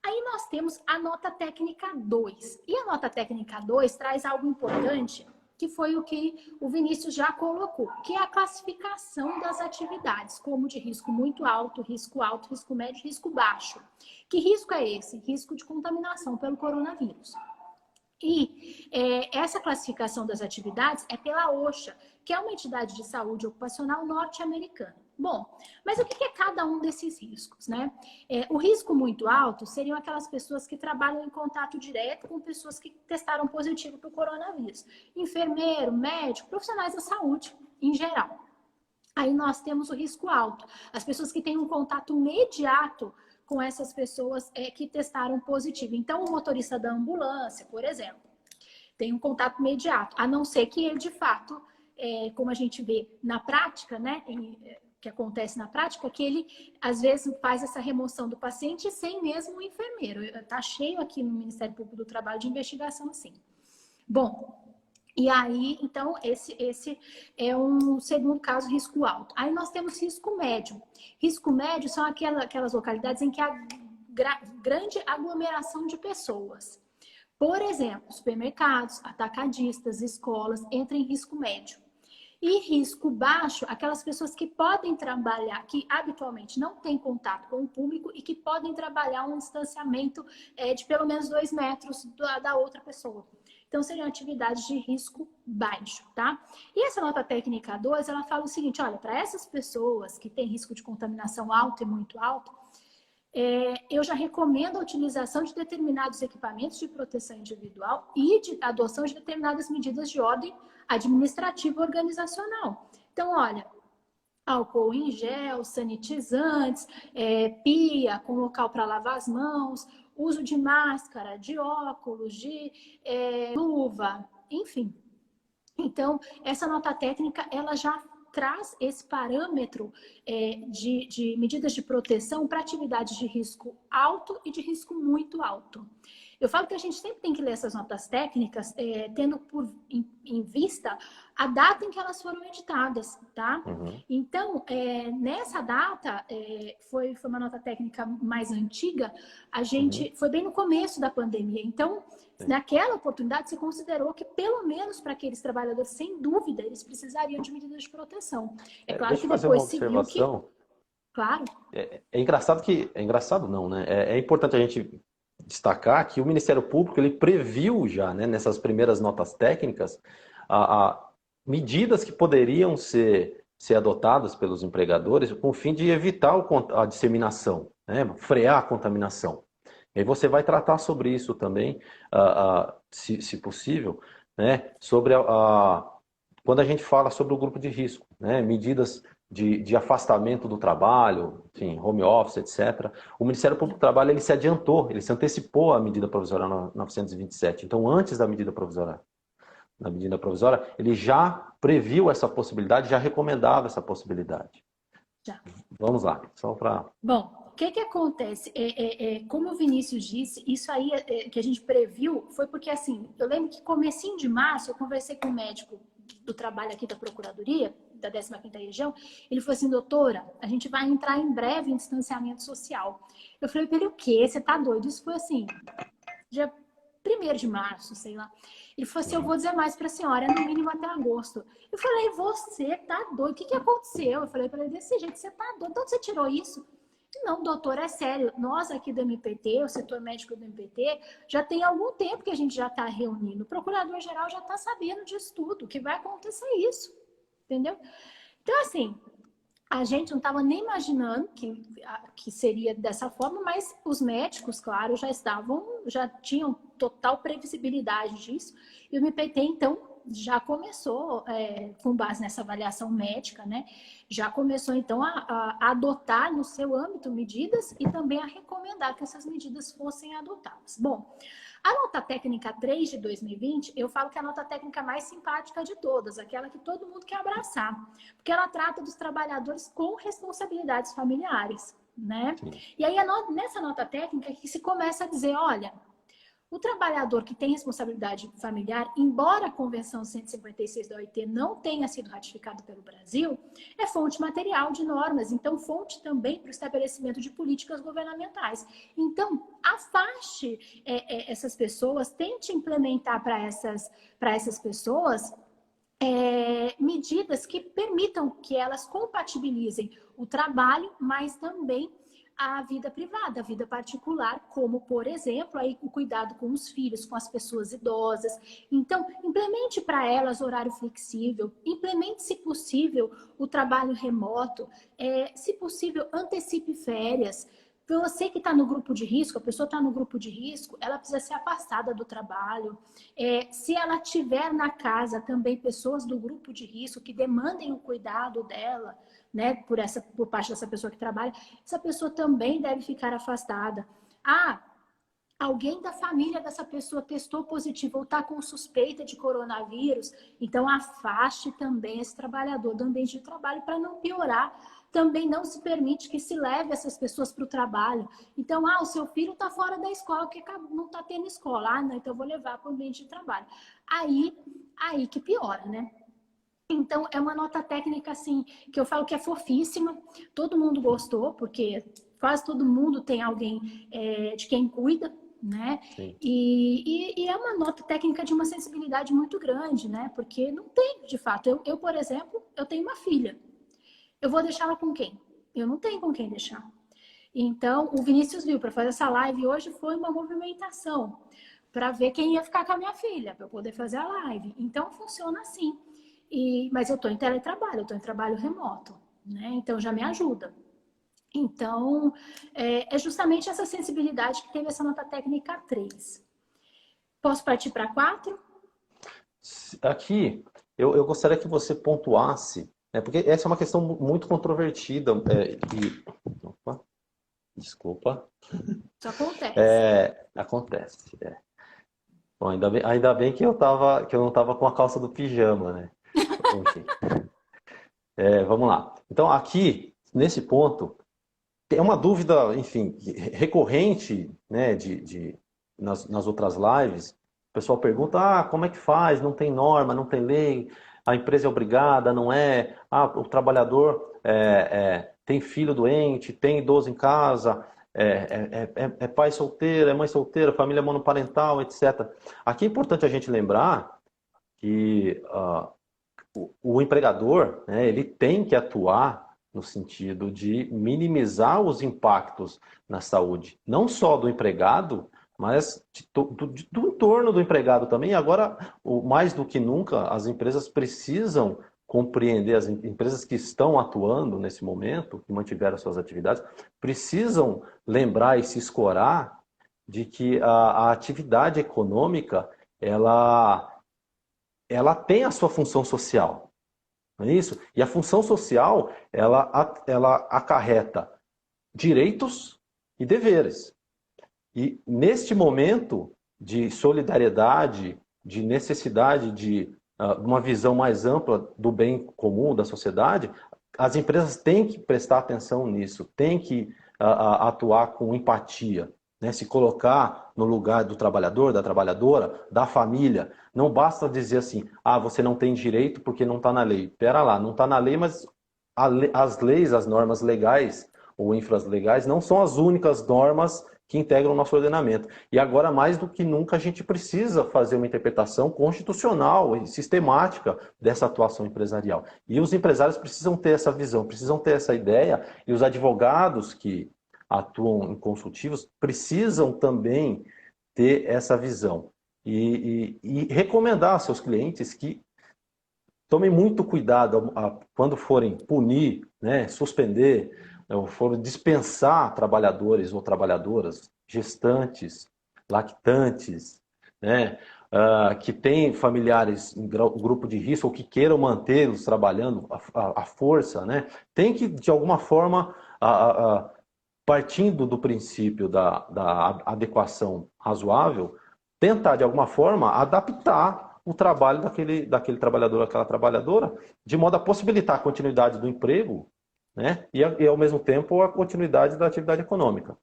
aí nós temos a nota técnica 2. E a nota técnica 2 traz algo importante, que foi o que o Vinícius já colocou, que é a classificação das atividades, como de risco muito alto, risco médio, risco baixo. Que risco é esse? Risco de contaminação pelo coronavírus. E essa classificação das atividades é pela OSHA, que é uma entidade de saúde ocupacional norte-americana. Bom, mas o que é cada um desses riscos, né? O risco muito alto seriam aquelas pessoas que trabalham em contato direto com pessoas que testaram positivo para o coronavírus. Enfermeiro, médico, profissionais da saúde em geral. Aí nós temos o risco alto, as pessoas que têm um contato imediato com essas pessoas que testaram positivo. Então, o motorista da ambulância, por exemplo, tem um contato imediato, a não ser que ele, de fato, como a gente vê na prática, né, que acontece na prática, que ele, às vezes, faz essa remoção do paciente sem mesmo o enfermeiro. Está cheio aqui no Ministério Público do Trabalho de investigação assim. Bom, e aí, então, esse é um segundo caso, risco alto. Aí nós temos risco médio. Risco médio são aquelas localidades em que há grande aglomeração de pessoas. Por exemplo, supermercados, atacadistas, escolas entram em risco médio. E risco baixo, aquelas pessoas que podem trabalhar, que habitualmente não têm contato com o público e que podem trabalhar um distanciamento de pelo menos 2 metros da outra pessoa. Então, seriam atividades de risco baixo, tá? E essa nota técnica 2, ela fala o seguinte, olha, para essas pessoas que têm risco de contaminação alto e muito alto, eu já recomendo a utilização de determinados equipamentos de proteção individual e de adoção de determinadas medidas de ordem administrativa e organizacional. Então, olha, álcool em gel, sanitizantes, pia com local para lavar as mãos, uso de máscara, de óculos, de luva, enfim. Então, essa nota técnica, ela já traz esse parâmetro de medidas de proteção para atividades de risco alto e de risco muito alto. Eu falo que a gente sempre tem que ler essas notas técnicas tendo em vista a data em que elas foram editadas, tá? Uhum. Então, nessa data, foi uma nota técnica mais antiga, a gente foi bem no começo da pandemia. Então, naquela oportunidade, se considerou que, pelo menos para aqueles trabalhadores, sem dúvida, eles precisariam de medidas de proteção. É claro Deixa que eu fazer uma depois se viu que... observação. Claro. É engraçado que... É engraçado não, né? É importante a gente destacar que o Ministério Público ele previu já, né, nessas primeiras notas técnicas, medidas que poderiam ser adotadas pelos empregadores com o fim de evitar a disseminação, né, frear a contaminação. E aí você vai tratar sobre isso também, se possível, né, sobre quando a gente fala sobre o grupo de risco, né, medidas de afastamento do trabalho, enfim, home office, etc. O Ministério Público do Trabalho ele se adiantou, ele se antecipou à medida provisória 927. Então, antes da medida provisória, ele já previu essa possibilidade, já recomendava essa possibilidade. Já. Vamos lá, só para... Bom, o que acontece? Como o Vinícius disse, isso aí que a gente previu foi porque, assim, eu lembro que comecinho de março eu conversei com um médico do trabalho aqui da Procuradoria, da 15ª Região, ele falou assim, doutora, a gente vai entrar em breve em distanciamento social. Eu falei para ele, o quê? Você tá doido? Isso foi assim, dia 1º de março, sei lá. Ele falou assim, eu vou dizer mais para a senhora, no mínimo até agosto. Eu falei, você tá doido? O que aconteceu? Eu falei para ele, desse jeito, você tá doido? De onde você tirou isso? Não, doutor, é sério. Nós aqui do MPT, o setor médico do MPT, já tem algum tempo que a gente já está reunindo. O procurador-geral já está sabendo disso tudo, que vai acontecer isso. Entendeu? Então, assim, a gente não estava nem imaginando que seria dessa forma, mas os médicos, claro, já tinham total previsibilidade disso. E o MPT, então, já começou, com base nessa avaliação médica, né? Já começou, então, a adotar no seu âmbito medidas e também a recomendar que essas medidas fossem adotadas. Bom, a nota técnica 3 de 2020, eu falo que é a nota técnica mais simpática de todas, aquela que todo mundo quer abraçar, porque ela trata dos trabalhadores com responsabilidades familiares, né? Sim. E aí, nessa nota técnica que se começa a dizer, olha, o trabalhador que tem responsabilidade familiar, embora a Convenção 156 da OIT não tenha sido ratificada pelo Brasil, é fonte material de normas, então fonte também para o estabelecimento de políticas governamentais. Então, afaste essas pessoas, tente implementar para essas pessoas medidas que permitam que elas compatibilizem o trabalho, mas também a vida privada, a vida particular, como, por exemplo, aí, o cuidado com os filhos, com as pessoas idosas. Então, implemente para elas horário flexível, implemente, se possível, o trabalho remoto, se possível, antecipe férias. Você que está no grupo de risco, a pessoa está no grupo de risco, ela precisa ser afastada do trabalho. Se ela tiver na casa também pessoas do grupo de risco que demandem o cuidado dela, né, por parte dessa pessoa que trabalha, essa pessoa também deve ficar afastada. Alguém da família dessa pessoa testou positivo ou está com suspeita de coronavírus, então afaste também esse trabalhador do ambiente de trabalho para não piorar. Também não se permite que se leve essas pessoas para o trabalho. Então, o seu filho está fora da escola, porque não está tendo escola. Não, então eu vou levar para o ambiente de trabalho. Aí que piora, né? Então, é uma nota técnica, assim, que eu falo que é fofíssima. Todo mundo gostou, porque quase todo mundo tem alguém de quem cuida, né? E é uma nota técnica de uma sensibilidade muito grande, né? Porque não tem, de fato. Eu, por exemplo, eu tenho uma filha. Eu vou deixá-la com quem? Eu não tenho com quem deixar. Então, o Vinícius viu, para fazer essa live hoje foi uma movimentação para ver quem ia ficar com a minha filha, para eu poder fazer a live. Então, funciona assim. Mas eu estou em teletrabalho, eu estou em trabalho remoto, né? Então já me ajuda. Então, é justamente essa sensibilidade que teve essa nota técnica 3. Posso partir para 4? Aqui, eu gostaria que você pontuasse, porque essa é uma questão muito controvertida. Opa, desculpa. Isso acontece. Acontece. Bom, ainda bem que eu não estava com a calça do pijama, né? Enfim. Vamos lá. Então, aqui, nesse ponto, é uma dúvida, enfim, recorrente, né, nas outras lives. O pessoal pergunta, como é que faz? Não tem norma, não tem lei, a empresa é obrigada, não é? O trabalhador tem filho doente, tem idoso em casa, é pai solteiro, é mãe solteira, família monoparental, etc. Aqui é importante a gente lembrar que o empregador, né, ele tem que atuar no sentido de minimizar os impactos na saúde, não só do empregado, mas do entorno do empregado também. Agora, mais do que nunca, as empresas precisam compreender, as empresas que estão atuando nesse momento, que mantiveram suas atividades, precisam lembrar e se escorar de que a atividade econômica, ela tem a sua função social, não é isso? E a função social, ela acarreta direitos e deveres. E neste momento de solidariedade, de necessidade de uma visão mais ampla do bem comum da sociedade, as empresas têm que prestar atenção nisso, têm que atuar com empatia, né? Se colocar no lugar do trabalhador, da trabalhadora, da família. Não basta dizer assim, você não tem direito porque não está na lei. Pera lá, não está na lei, mas as leis, as normas legais ou infralegais não são as únicas normas que integram o nosso ordenamento. E agora, mais do que nunca, a gente precisa fazer uma interpretação constitucional e sistemática dessa atuação empresarial. E os empresários precisam ter essa visão, precisam ter essa ideia, e os advogados que atuam em consultivos precisam também ter essa visão. E recomendar aos seus clientes que tomem muito cuidado quando forem punir, né, suspender, ou forem dispensar trabalhadores ou trabalhadoras, gestantes, lactantes, né, que têm familiares em grupo de risco ou que queiram mantê-los trabalhando à força, né, tem que, de alguma forma, partindo do princípio da adequação razoável, tentar, de alguma forma, adaptar o trabalho daquele trabalhador, aquela trabalhadora, de modo a possibilitar a continuidade do emprego, né? E ao mesmo tempo, a continuidade da atividade econômica.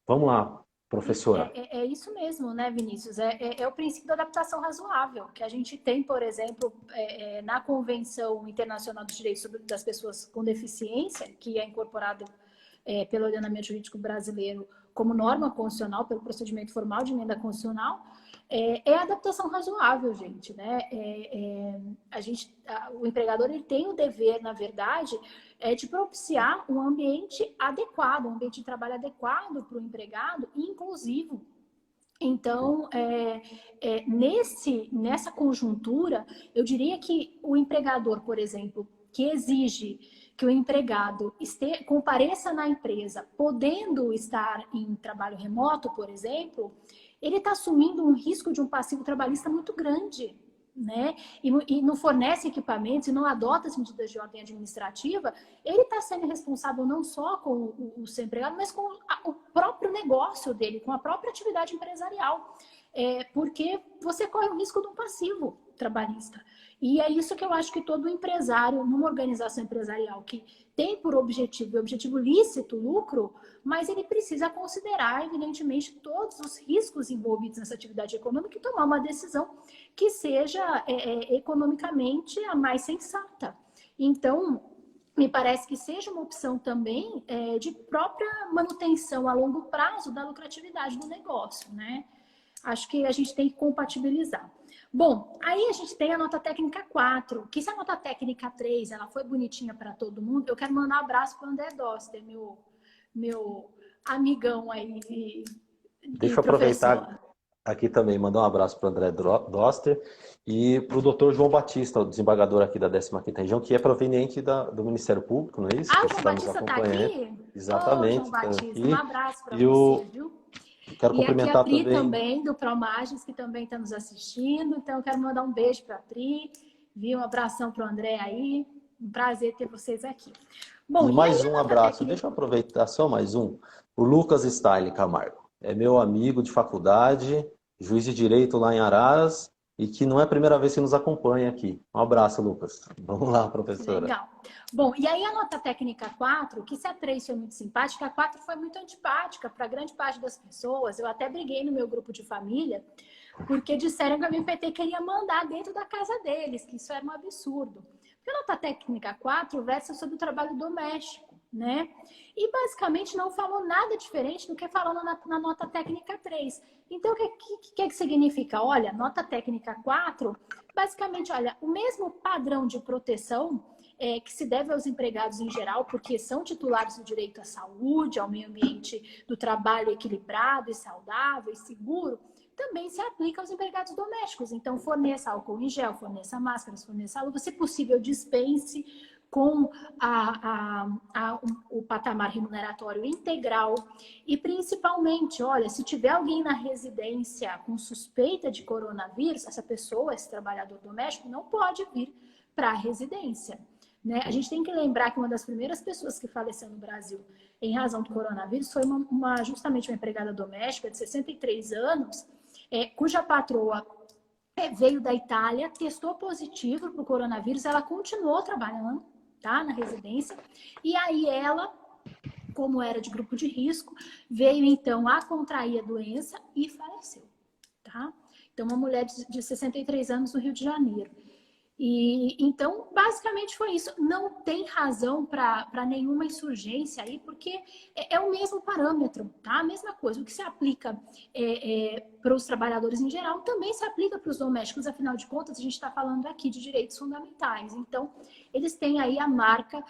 Vamos lá, professora. É isso mesmo, né, Vinícius? É o princípio da adaptação razoável, que a gente tem, por exemplo, na Convenção Internacional dos Direitos das Pessoas com Deficiência, que é incorporado pelo ordenamento jurídico brasileiro como norma constitucional, pelo procedimento formal de emenda constitucional, é a adaptação razoável, gente, né? O empregador ele tem o dever, na verdade, de propiciar um ambiente adequado, um ambiente de trabalho adequado para o empregado e inclusivo. Então, nessa conjuntura, eu diria que o empregador, por exemplo, que exige que o empregado compareça na empresa, podendo estar em trabalho remoto, por exemplo, ele está assumindo um risco de um passivo trabalhista muito grande, né? E não fornece equipamentos e não adota as medidas de ordem administrativa, ele está sendo responsável não só com o seu empregado, mas com o próprio negócio dele, com a própria atividade empresarial. Porque você corre o risco de um passivo trabalhista. E é isso que eu acho que todo empresário, numa organização empresarial que tem por objetivo lícito, lucro, mas ele precisa considerar, evidentemente, todos os riscos envolvidos nessa atividade econômica e tomar uma decisão que seja economicamente a mais sensata. Então, me parece que seja uma opção também de própria manutenção a longo prazo da lucratividade do negócio, né? Acho que a gente tem que compatibilizar. Bom, aí a gente tem a nota técnica 4, que se a nota técnica 3 ela foi bonitinha para todo mundo, eu quero mandar um abraço para o André Doster, meu amigão aí de Deixa eu aproveitar aqui também, mandar um abraço para o André Doster e para o doutor João Batista, o desembargador aqui da 15ª Região, que é proveniente do Ministério Público, não é isso? Ah, o João Batista está aqui? Exatamente. João Batista, um abraço para você, viu? Quero cumprimentar aqui a Pri também do Promagens, que também está nos assistindo. Então, eu quero mandar um beijo para a Pri. Um abração para o André aí. Um prazer ter vocês aqui. Bom, e mais um abraço. Deixa eu aproveitar só mais um. O Lucas Stein Camargo. É meu amigo de faculdade, juiz de direito lá em Araras, e que não é a primeira vez que nos acompanha aqui. Um abraço, Lucas. Vamos lá, professora. Legal. Bom, e aí a nota técnica 4, que se a 3 foi muito simpática, a 4 foi muito antipática para grande parte das pessoas. Eu até briguei no meu grupo de família, porque disseram que a MPT queria mandar dentro da casa deles, que isso era um absurdo. Porque a nota técnica 4 versa sobre o trabalho doméstico, né? E basicamente não falou nada diferente do que falou na nota técnica 3. Então, o que significa? Olha, nota técnica 4, basicamente, olha, o mesmo padrão de proteção que se deve aos empregados em geral, porque são titulares do direito à saúde, ao meio ambiente do trabalho equilibrado e saudável e seguro, também se aplica aos empregados domésticos. Então, forneça álcool em gel, forneça máscaras, forneça luva, se possível, dispense com o patamar remuneratório integral e, principalmente, olha, se tiver alguém na residência com suspeita de coronavírus, essa pessoa, esse trabalhador doméstico, não pode vir para a residência. Né? A gente tem que lembrar que uma das primeiras pessoas que faleceu no Brasil em razão do coronavírus foi justamente uma empregada doméstica de 63 anos, cuja patroa veio da Itália, testou positivo para o coronavírus, ela continuou trabalhando, tá, na residência, e aí ela, como era de grupo de risco, veio então a contrair a doença e faleceu, tá? Então, uma mulher de 63 anos no Rio de Janeiro. E então, basicamente foi isso. Não tem razão para nenhuma insurgência aí, porque é o mesmo parâmetro, tá? A mesma coisa. O que se aplica para os trabalhadores em geral também se aplica para os domésticos. Afinal de contas, a gente está falando aqui de direitos fundamentais. Então, eles têm aí a marca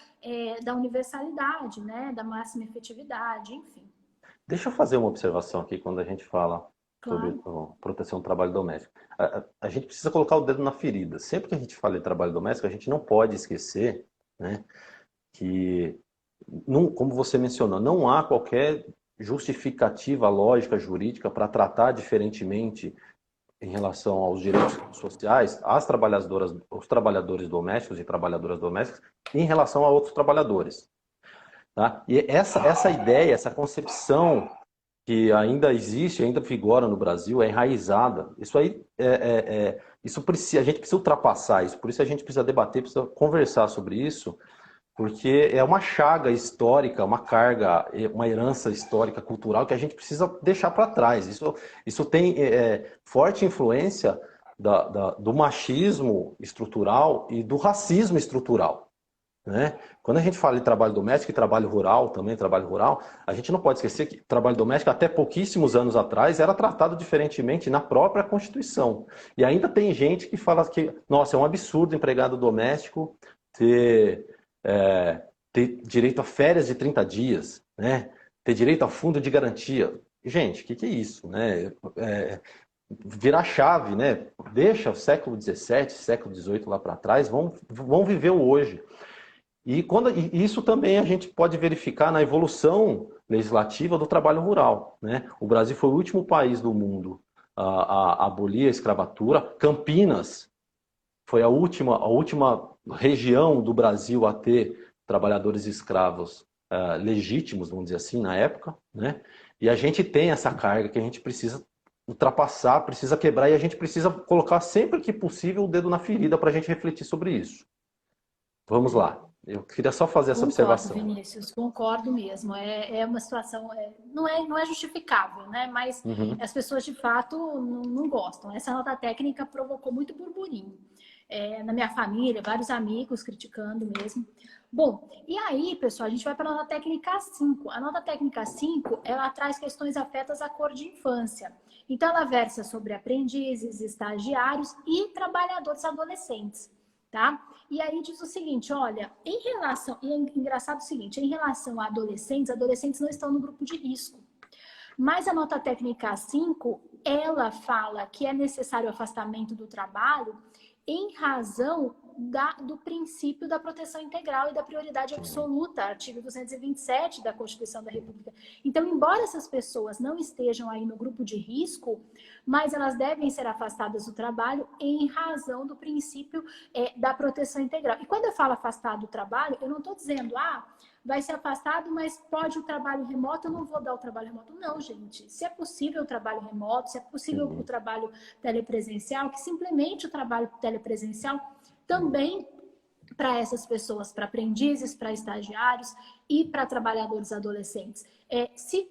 da universalidade, né? Da máxima efetividade, enfim. Deixa eu fazer uma observação aqui quando a gente fala sobre Claro. proteção do trabalho doméstico. A gente precisa colocar o dedo na ferida. Sempre que a gente fala de trabalho doméstico, a gente não pode esquecer, né, que, como você mencionou, não há qualquer justificativa lógica jurídica para tratar diferentemente em relação aos direitos sociais as trabalhadoras, os trabalhadores domésticos e trabalhadoras domésticas em relação a outros trabalhadores. Tá? E essa ideia, essa concepção que ainda existe, ainda vigora no Brasil, é enraizada. Isso aí, isso precisa, a gente precisa ultrapassar isso, por isso a gente precisa debater, precisa conversar sobre isso, porque é uma chaga histórica, uma carga, uma herança histórica, cultural, que a gente precisa deixar para trás. Isso tem forte influência do machismo estrutural e do racismo estrutural. Né? Quando a gente fala de trabalho doméstico e trabalho rural, também trabalho rural, a gente não pode esquecer que trabalho doméstico até pouquíssimos anos atrás era tratado diferentemente na própria Constituição. E ainda tem gente que fala que, nossa, é um absurdo empregado doméstico ter, ter direito a férias de 30 dias, né? Ter direito a fundo de garantia. Gente, o que é isso? Né? Virar chave, né? Deixa o século XVII, século XVIII lá para trás, vamos viver o hoje. E isso também a gente pode verificar na evolução legislativa do trabalho rural. Né? O Brasil foi o último país do mundo a abolir a escravatura. Campinas foi a última região do Brasil a ter trabalhadores escravos legítimos, vamos dizer assim, na época. Né? E a gente tem essa carga que a gente precisa ultrapassar, precisa quebrar, e a gente precisa colocar sempre que possível o dedo na ferida para a gente refletir sobre isso. Vamos lá. Eu queria só fazer essa Concordo, observação. Vinícius, concordo mesmo. É uma situação, não é justificável, né? Mas as pessoas de fato não gostam. Essa nota técnica provocou muito burburinho. Na minha família, vários amigos criticando mesmo. Bom, e aí, pessoal, a gente vai para a nota técnica 5. A nota técnica 5, ela traz questões afetas à cor de infância. Então, ela versa sobre aprendizes, estagiários e trabalhadores adolescentes. Tá? E aí diz o seguinte, olha, e é engraçado o seguinte, em relação a adolescentes não estão no grupo de risco. Mas a nota técnica 5, ela fala que é necessário o afastamento do trabalho em razão do princípio da proteção integral e da prioridade absoluta, artigo 227 da Constituição da República. Então, embora essas pessoas não estejam aí no grupo de risco, mas elas devem ser afastadas do trabalho em razão do princípio da proteção integral. E quando eu falo afastado do trabalho, eu não estou dizendo, vai ser afastado, mas pode o trabalho remoto, eu não vou dar o trabalho remoto. Não, gente. Se é possível o trabalho remoto, se é possível o trabalho telepresencial, que simplemente o trabalho telepresencial também para essas pessoas, para aprendizes, para estagiários e para trabalhadores adolescentes. Se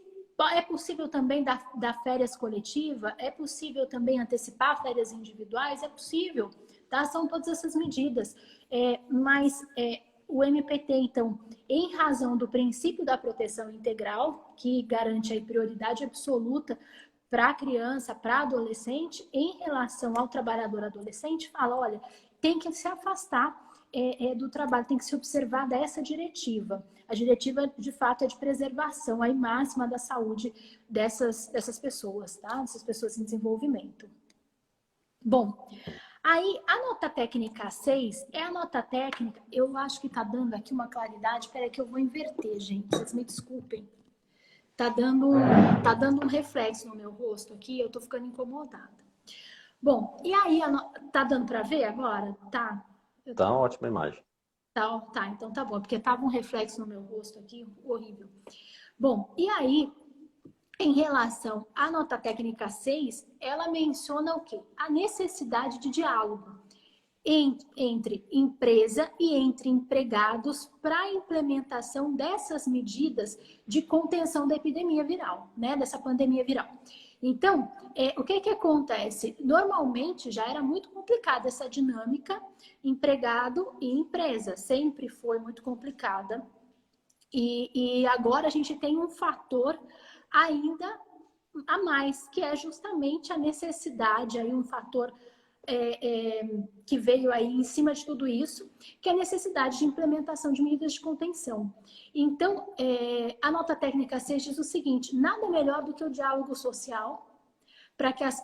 é possível também dar férias coletiva, é possível também antecipar férias individuais, é possível, tá? São todas essas medidas. Mas o MPT, então, em razão do princípio da proteção integral, que garante a prioridade absoluta para a criança, para a adolescente, em relação ao trabalhador adolescente, fala, olha, tem que se afastar do trabalho, tem que se observar dessa diretiva. A diretiva, de fato, é de preservação aí máxima da saúde dessas pessoas, tá? Dessas pessoas em desenvolvimento. Bom, aí a nota técnica 6 é a nota técnica, eu acho que tá dando aqui uma claridade, peraí que eu vou inverter, gente, vocês me desculpem. Tá dando um reflexo no meu rosto aqui, eu tô ficando incomodada. Bom, e aí, tá dando para ver agora? Tá. Tá uma ótima imagem. Tá, então tá bom, porque tava um reflexo no meu rosto aqui, horrível. Bom, e aí, em relação à nota técnica 6, ela menciona o quê? A necessidade de diálogo entre empresa e entre empregados para a implementação dessas medidas de contenção da epidemia viral, né? Dessa pandemia viral. Então, o que que acontece? Normalmente já era muito complicada essa dinâmica empregado e empresa, sempre foi muito complicada. E agora a gente tem um fator ainda a mais, que é justamente a necessidade, aí um fator que veio aí em cima de tudo isso, que é a necessidade de implementação de medidas de contenção. Então, a nota técnica 6 diz o seguinte: nada melhor do que o diálogo social para que as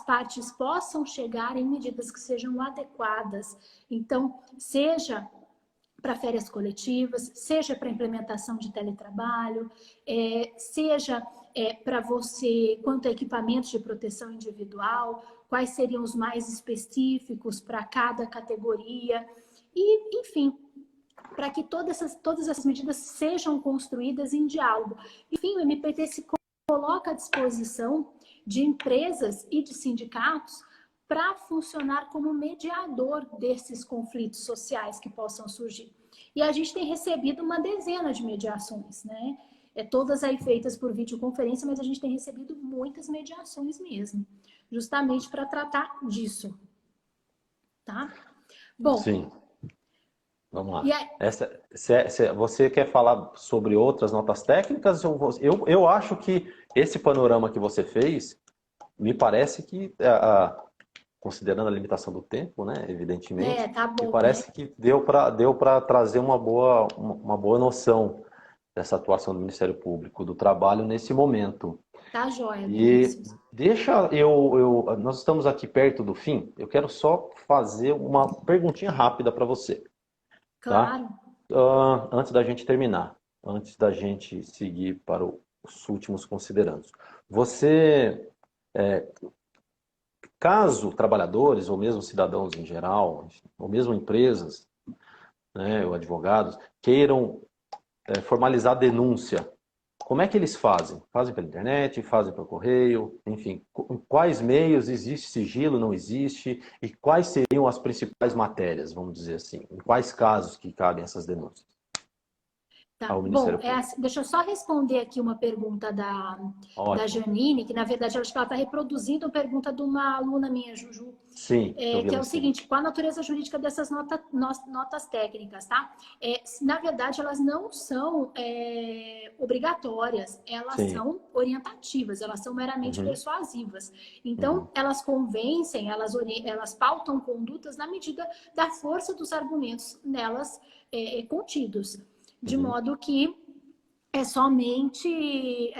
partes possam chegar em medidas que sejam adequadas. Então, seja para férias coletivas, seja para implementação de teletrabalho, seja para você, quanto a equipamentos de proteção individual, quais seriam os mais específicos para cada categoria, e, enfim, para que todas essas medidas sejam construídas em diálogo. Enfim, o MPT se coloca à disposição de empresas e de sindicatos para funcionar como mediador desses conflitos sociais que possam surgir. E a gente tem recebido uma dezena de mediações, né? Todas aí feitas por videoconferência, mas a gente tem recebido muitas mediações mesmo, justamente para tratar disso, tá? Bom. Sim. Vamos lá. Aí... Você quer falar sobre outras notas técnicas? Eu acho que esse panorama que você fez, me parece que, considerando a limitação do tempo, né, evidentemente, tá bom, me parece, né, que deu para trazer uma boa noção dessa atuação do Ministério Público, do trabalho nesse momento. Tá joia, Vinícius. Nós estamos aqui perto do fim, eu quero só fazer uma perguntinha rápida para você. Claro. Tá? Antes da gente terminar, antes da gente seguir para os últimos considerandos. Você, caso trabalhadores, ou mesmo cidadãos em geral, ou mesmo empresas, né, ou advogados, queiram formalizar denúncia, como é que eles fazem? Fazem pela internet, fazem pelo correio, enfim, em quais meios existe sigilo, não existe, e quais seriam as principais matérias, vamos dizer assim, em quais casos que cabem essas denúncias? Tá. Bom, assim, deixa eu só responder aqui uma pergunta da Janine, que na verdade eu acho que ela está reproduzindo a pergunta de uma aluna minha, Juju. Sim. Que é o seguinte: qual a natureza jurídica dessas notas técnicas, tá? Na verdade, elas não são obrigatórias, elas são orientativas, elas são meramente persuasivas. Então, elas convencem, elas pautam condutas na medida da força dos argumentos nelas contidos. De modo que é somente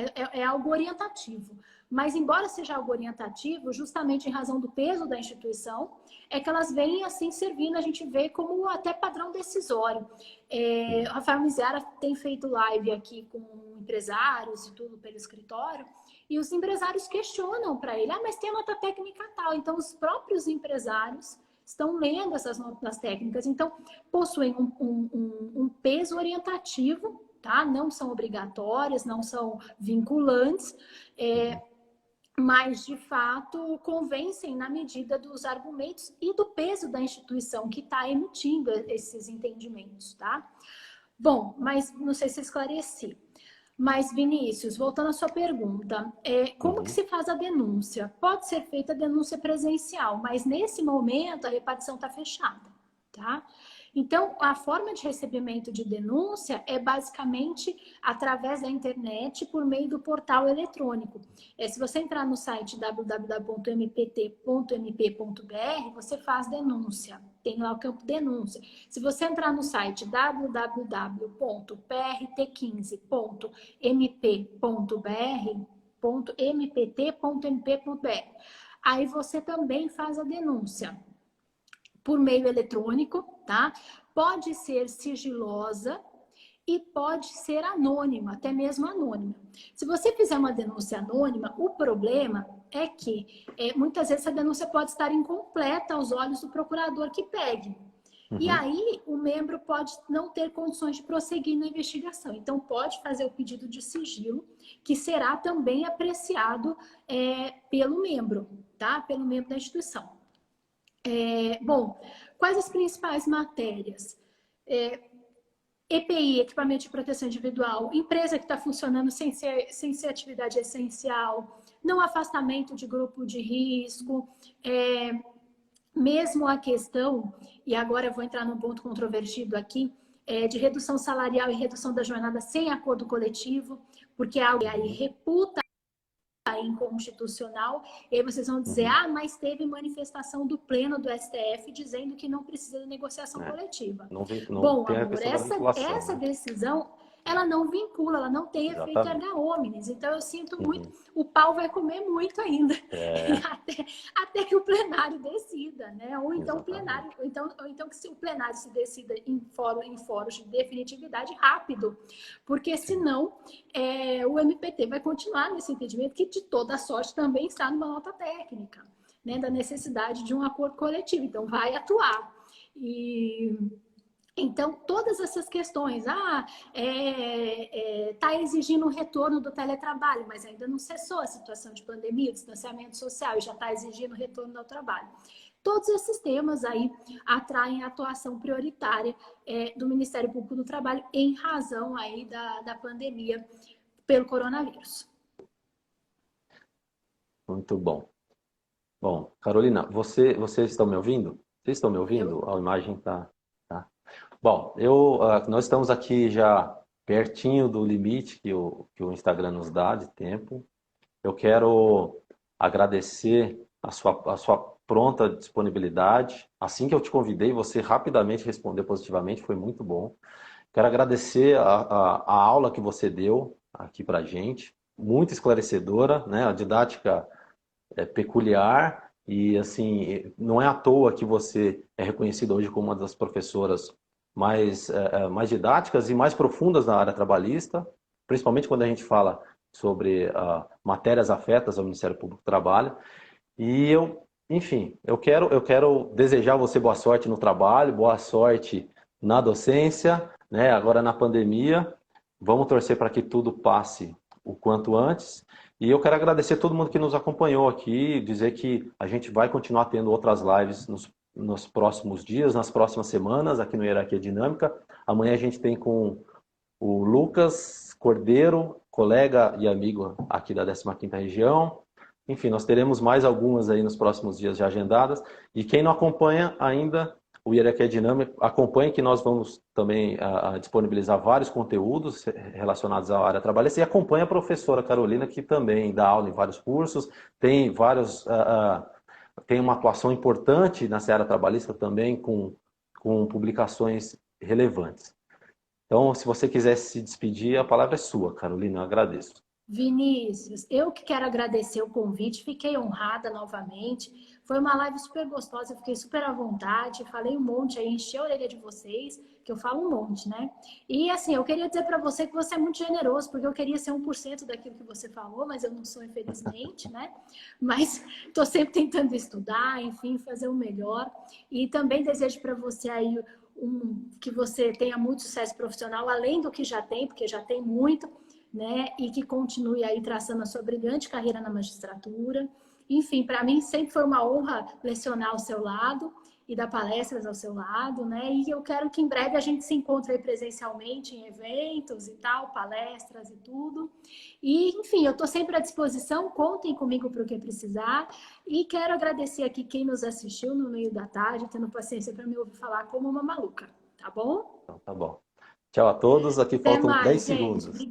algo orientativo. Mas, embora seja algo orientativo, justamente em razão do peso da instituição, é que elas vêm assim servindo, a gente vê como até padrão decisório. O Rafael Mizera tem feito live aqui com empresários e tudo pelo escritório, e os empresários questionam para ele: mas tem a nota técnica tal. Então, os próprios empresários estão lendo essas notas técnicas, então possuem um peso orientativo, tá? Não são obrigatórias, não são vinculantes, mas de fato convencem na medida dos argumentos e do peso da instituição que está emitindo esses entendimentos, tá? Bom, mas não sei se esclareci. Mas, Vinícius, voltando à sua pergunta, como que se faz a denúncia? Pode ser feita a denúncia presencial, mas nesse momento a repartição está fechada, tá? Então, a forma de recebimento de denúncia é basicamente através da internet por meio do portal eletrônico. Se você entrar no site www.mpt.mp.br, você faz denúncia. Tem lá o campo denúncia. Se você entrar no site www.prt15.mp.br, aí você também faz a denúncia por meio eletrônico, tá? Pode ser sigilosa e pode ser anônima, até mesmo anônima. Se você fizer uma denúncia anônima, o problema é que muitas vezes a denúncia pode estar incompleta aos olhos do procurador que pegue. E aí o membro pode não ter condições de prosseguir na investigação. Então pode fazer o pedido de sigilo, que será também apreciado pelo membro, tá? Pelo membro da instituição. Bom, quais as principais matérias? EPI, equipamento de proteção individual, empresa que está funcionando sem ser atividade essencial, não afastamento de grupo de risco, mesmo a questão, e agora eu vou entrar num ponto controvertido aqui, de redução salarial e redução da jornada sem acordo coletivo, porque é algo que aí reputa inconstitucional, e aí vocês vão dizer, mas teve manifestação do pleno do STF dizendo que não precisa de negociação coletiva. Não Bom, tem a amor, questão da vinculação, essa né? decisão, ela não vincula, ela não tem efeito Exatamente. erga omnes. Então, eu sinto muito, o pau vai comer muito ainda, até que o plenário decida, né? Ou então o plenário, ou então que o plenário se decida em fóruns de definitividade rápido, porque senão o MPT vai continuar nesse entendimento que de toda sorte também está numa nota técnica, né? Da necessidade de um acordo coletivo. Então, vai atuar. Então, todas essas questões, está exigindo o retorno do teletrabalho, mas ainda não cessou a situação de pandemia, distanciamento social, e já está exigindo o retorno ao trabalho. Todos esses temas aí atraem a atuação prioritária do Ministério Público do Trabalho em razão aí da pandemia pelo coronavírus. Muito bom. Bom, Carolina, vocês estão me ouvindo? Vocês estão me ouvindo? A imagem está... Bom, nós estamos aqui já pertinho do limite que o Instagram nos dá de tempo. Eu quero agradecer a sua pronta disponibilidade. Assim que eu te convidei, você rapidamente respondeu positivamente, foi muito bom. Quero agradecer a aula que você deu aqui para a gente, muito esclarecedora, né? A didática é peculiar e, assim, não é à toa que você é reconhecida hoje como uma das professoras mais didáticas e mais profundas na área trabalhista, principalmente quando a gente fala sobre matérias afetas ao Ministério Público do Trabalho. E enfim, eu quero desejar a você boa sorte no trabalho, boa sorte na docência, né? Agora na pandemia. Vamos torcer para que tudo passe o quanto antes. E eu quero agradecer a todo mundo que nos acompanhou aqui, dizer que a gente vai continuar tendo outras lives nos próximos dias, nas próximas semanas, aqui no Hierarquia Dinâmica. Amanhã a gente tem com o Lucas Cordeiro, colega e amigo aqui da 15ª Região. Enfim, nós teremos mais algumas aí nos próximos dias já agendadas. E quem não acompanha ainda o Hierarquia Dinâmica, acompanhe que nós vamos também disponibilizar vários conteúdos relacionados à área trabalhista, e acompanhe a professora Carolina, que também dá aula em vários cursos, tem uma atuação importante na área trabalhista também, com publicações relevantes. Então, se você quiser se despedir, a palavra é sua, Carolina, eu agradeço. Vinícius, eu que quero agradecer o convite, fiquei honrada novamente. Foi uma live super gostosa, eu fiquei super à vontade, falei um monte aí, enchi a orelha de vocês, que eu falo um monte, né? E assim, eu queria dizer para você que você é muito generoso, porque eu queria ser 1% daquilo que você falou, mas eu não sou, infelizmente, né? Mas estou sempre tentando estudar, enfim, fazer o melhor. E também desejo para você aí que você tenha muito sucesso profissional, além do que já tem, porque já tem muito, né? E que continue aí traçando a sua brilhante carreira na magistratura. Enfim, para mim sempre foi uma honra lecionar ao seu lado e dar palestras ao seu lado, né? E eu quero que em breve a gente se encontre aí presencialmente em eventos e tal, palestras e tudo. E, enfim, eu estou sempre à disposição, contem comigo para o que precisar. E quero agradecer aqui quem nos assistiu no meio da tarde, tendo paciência para me ouvir falar como uma maluca, tá bom? Então, tá bom. Tchau a todos, aqui Até faltam mais, 10 gente. segundos.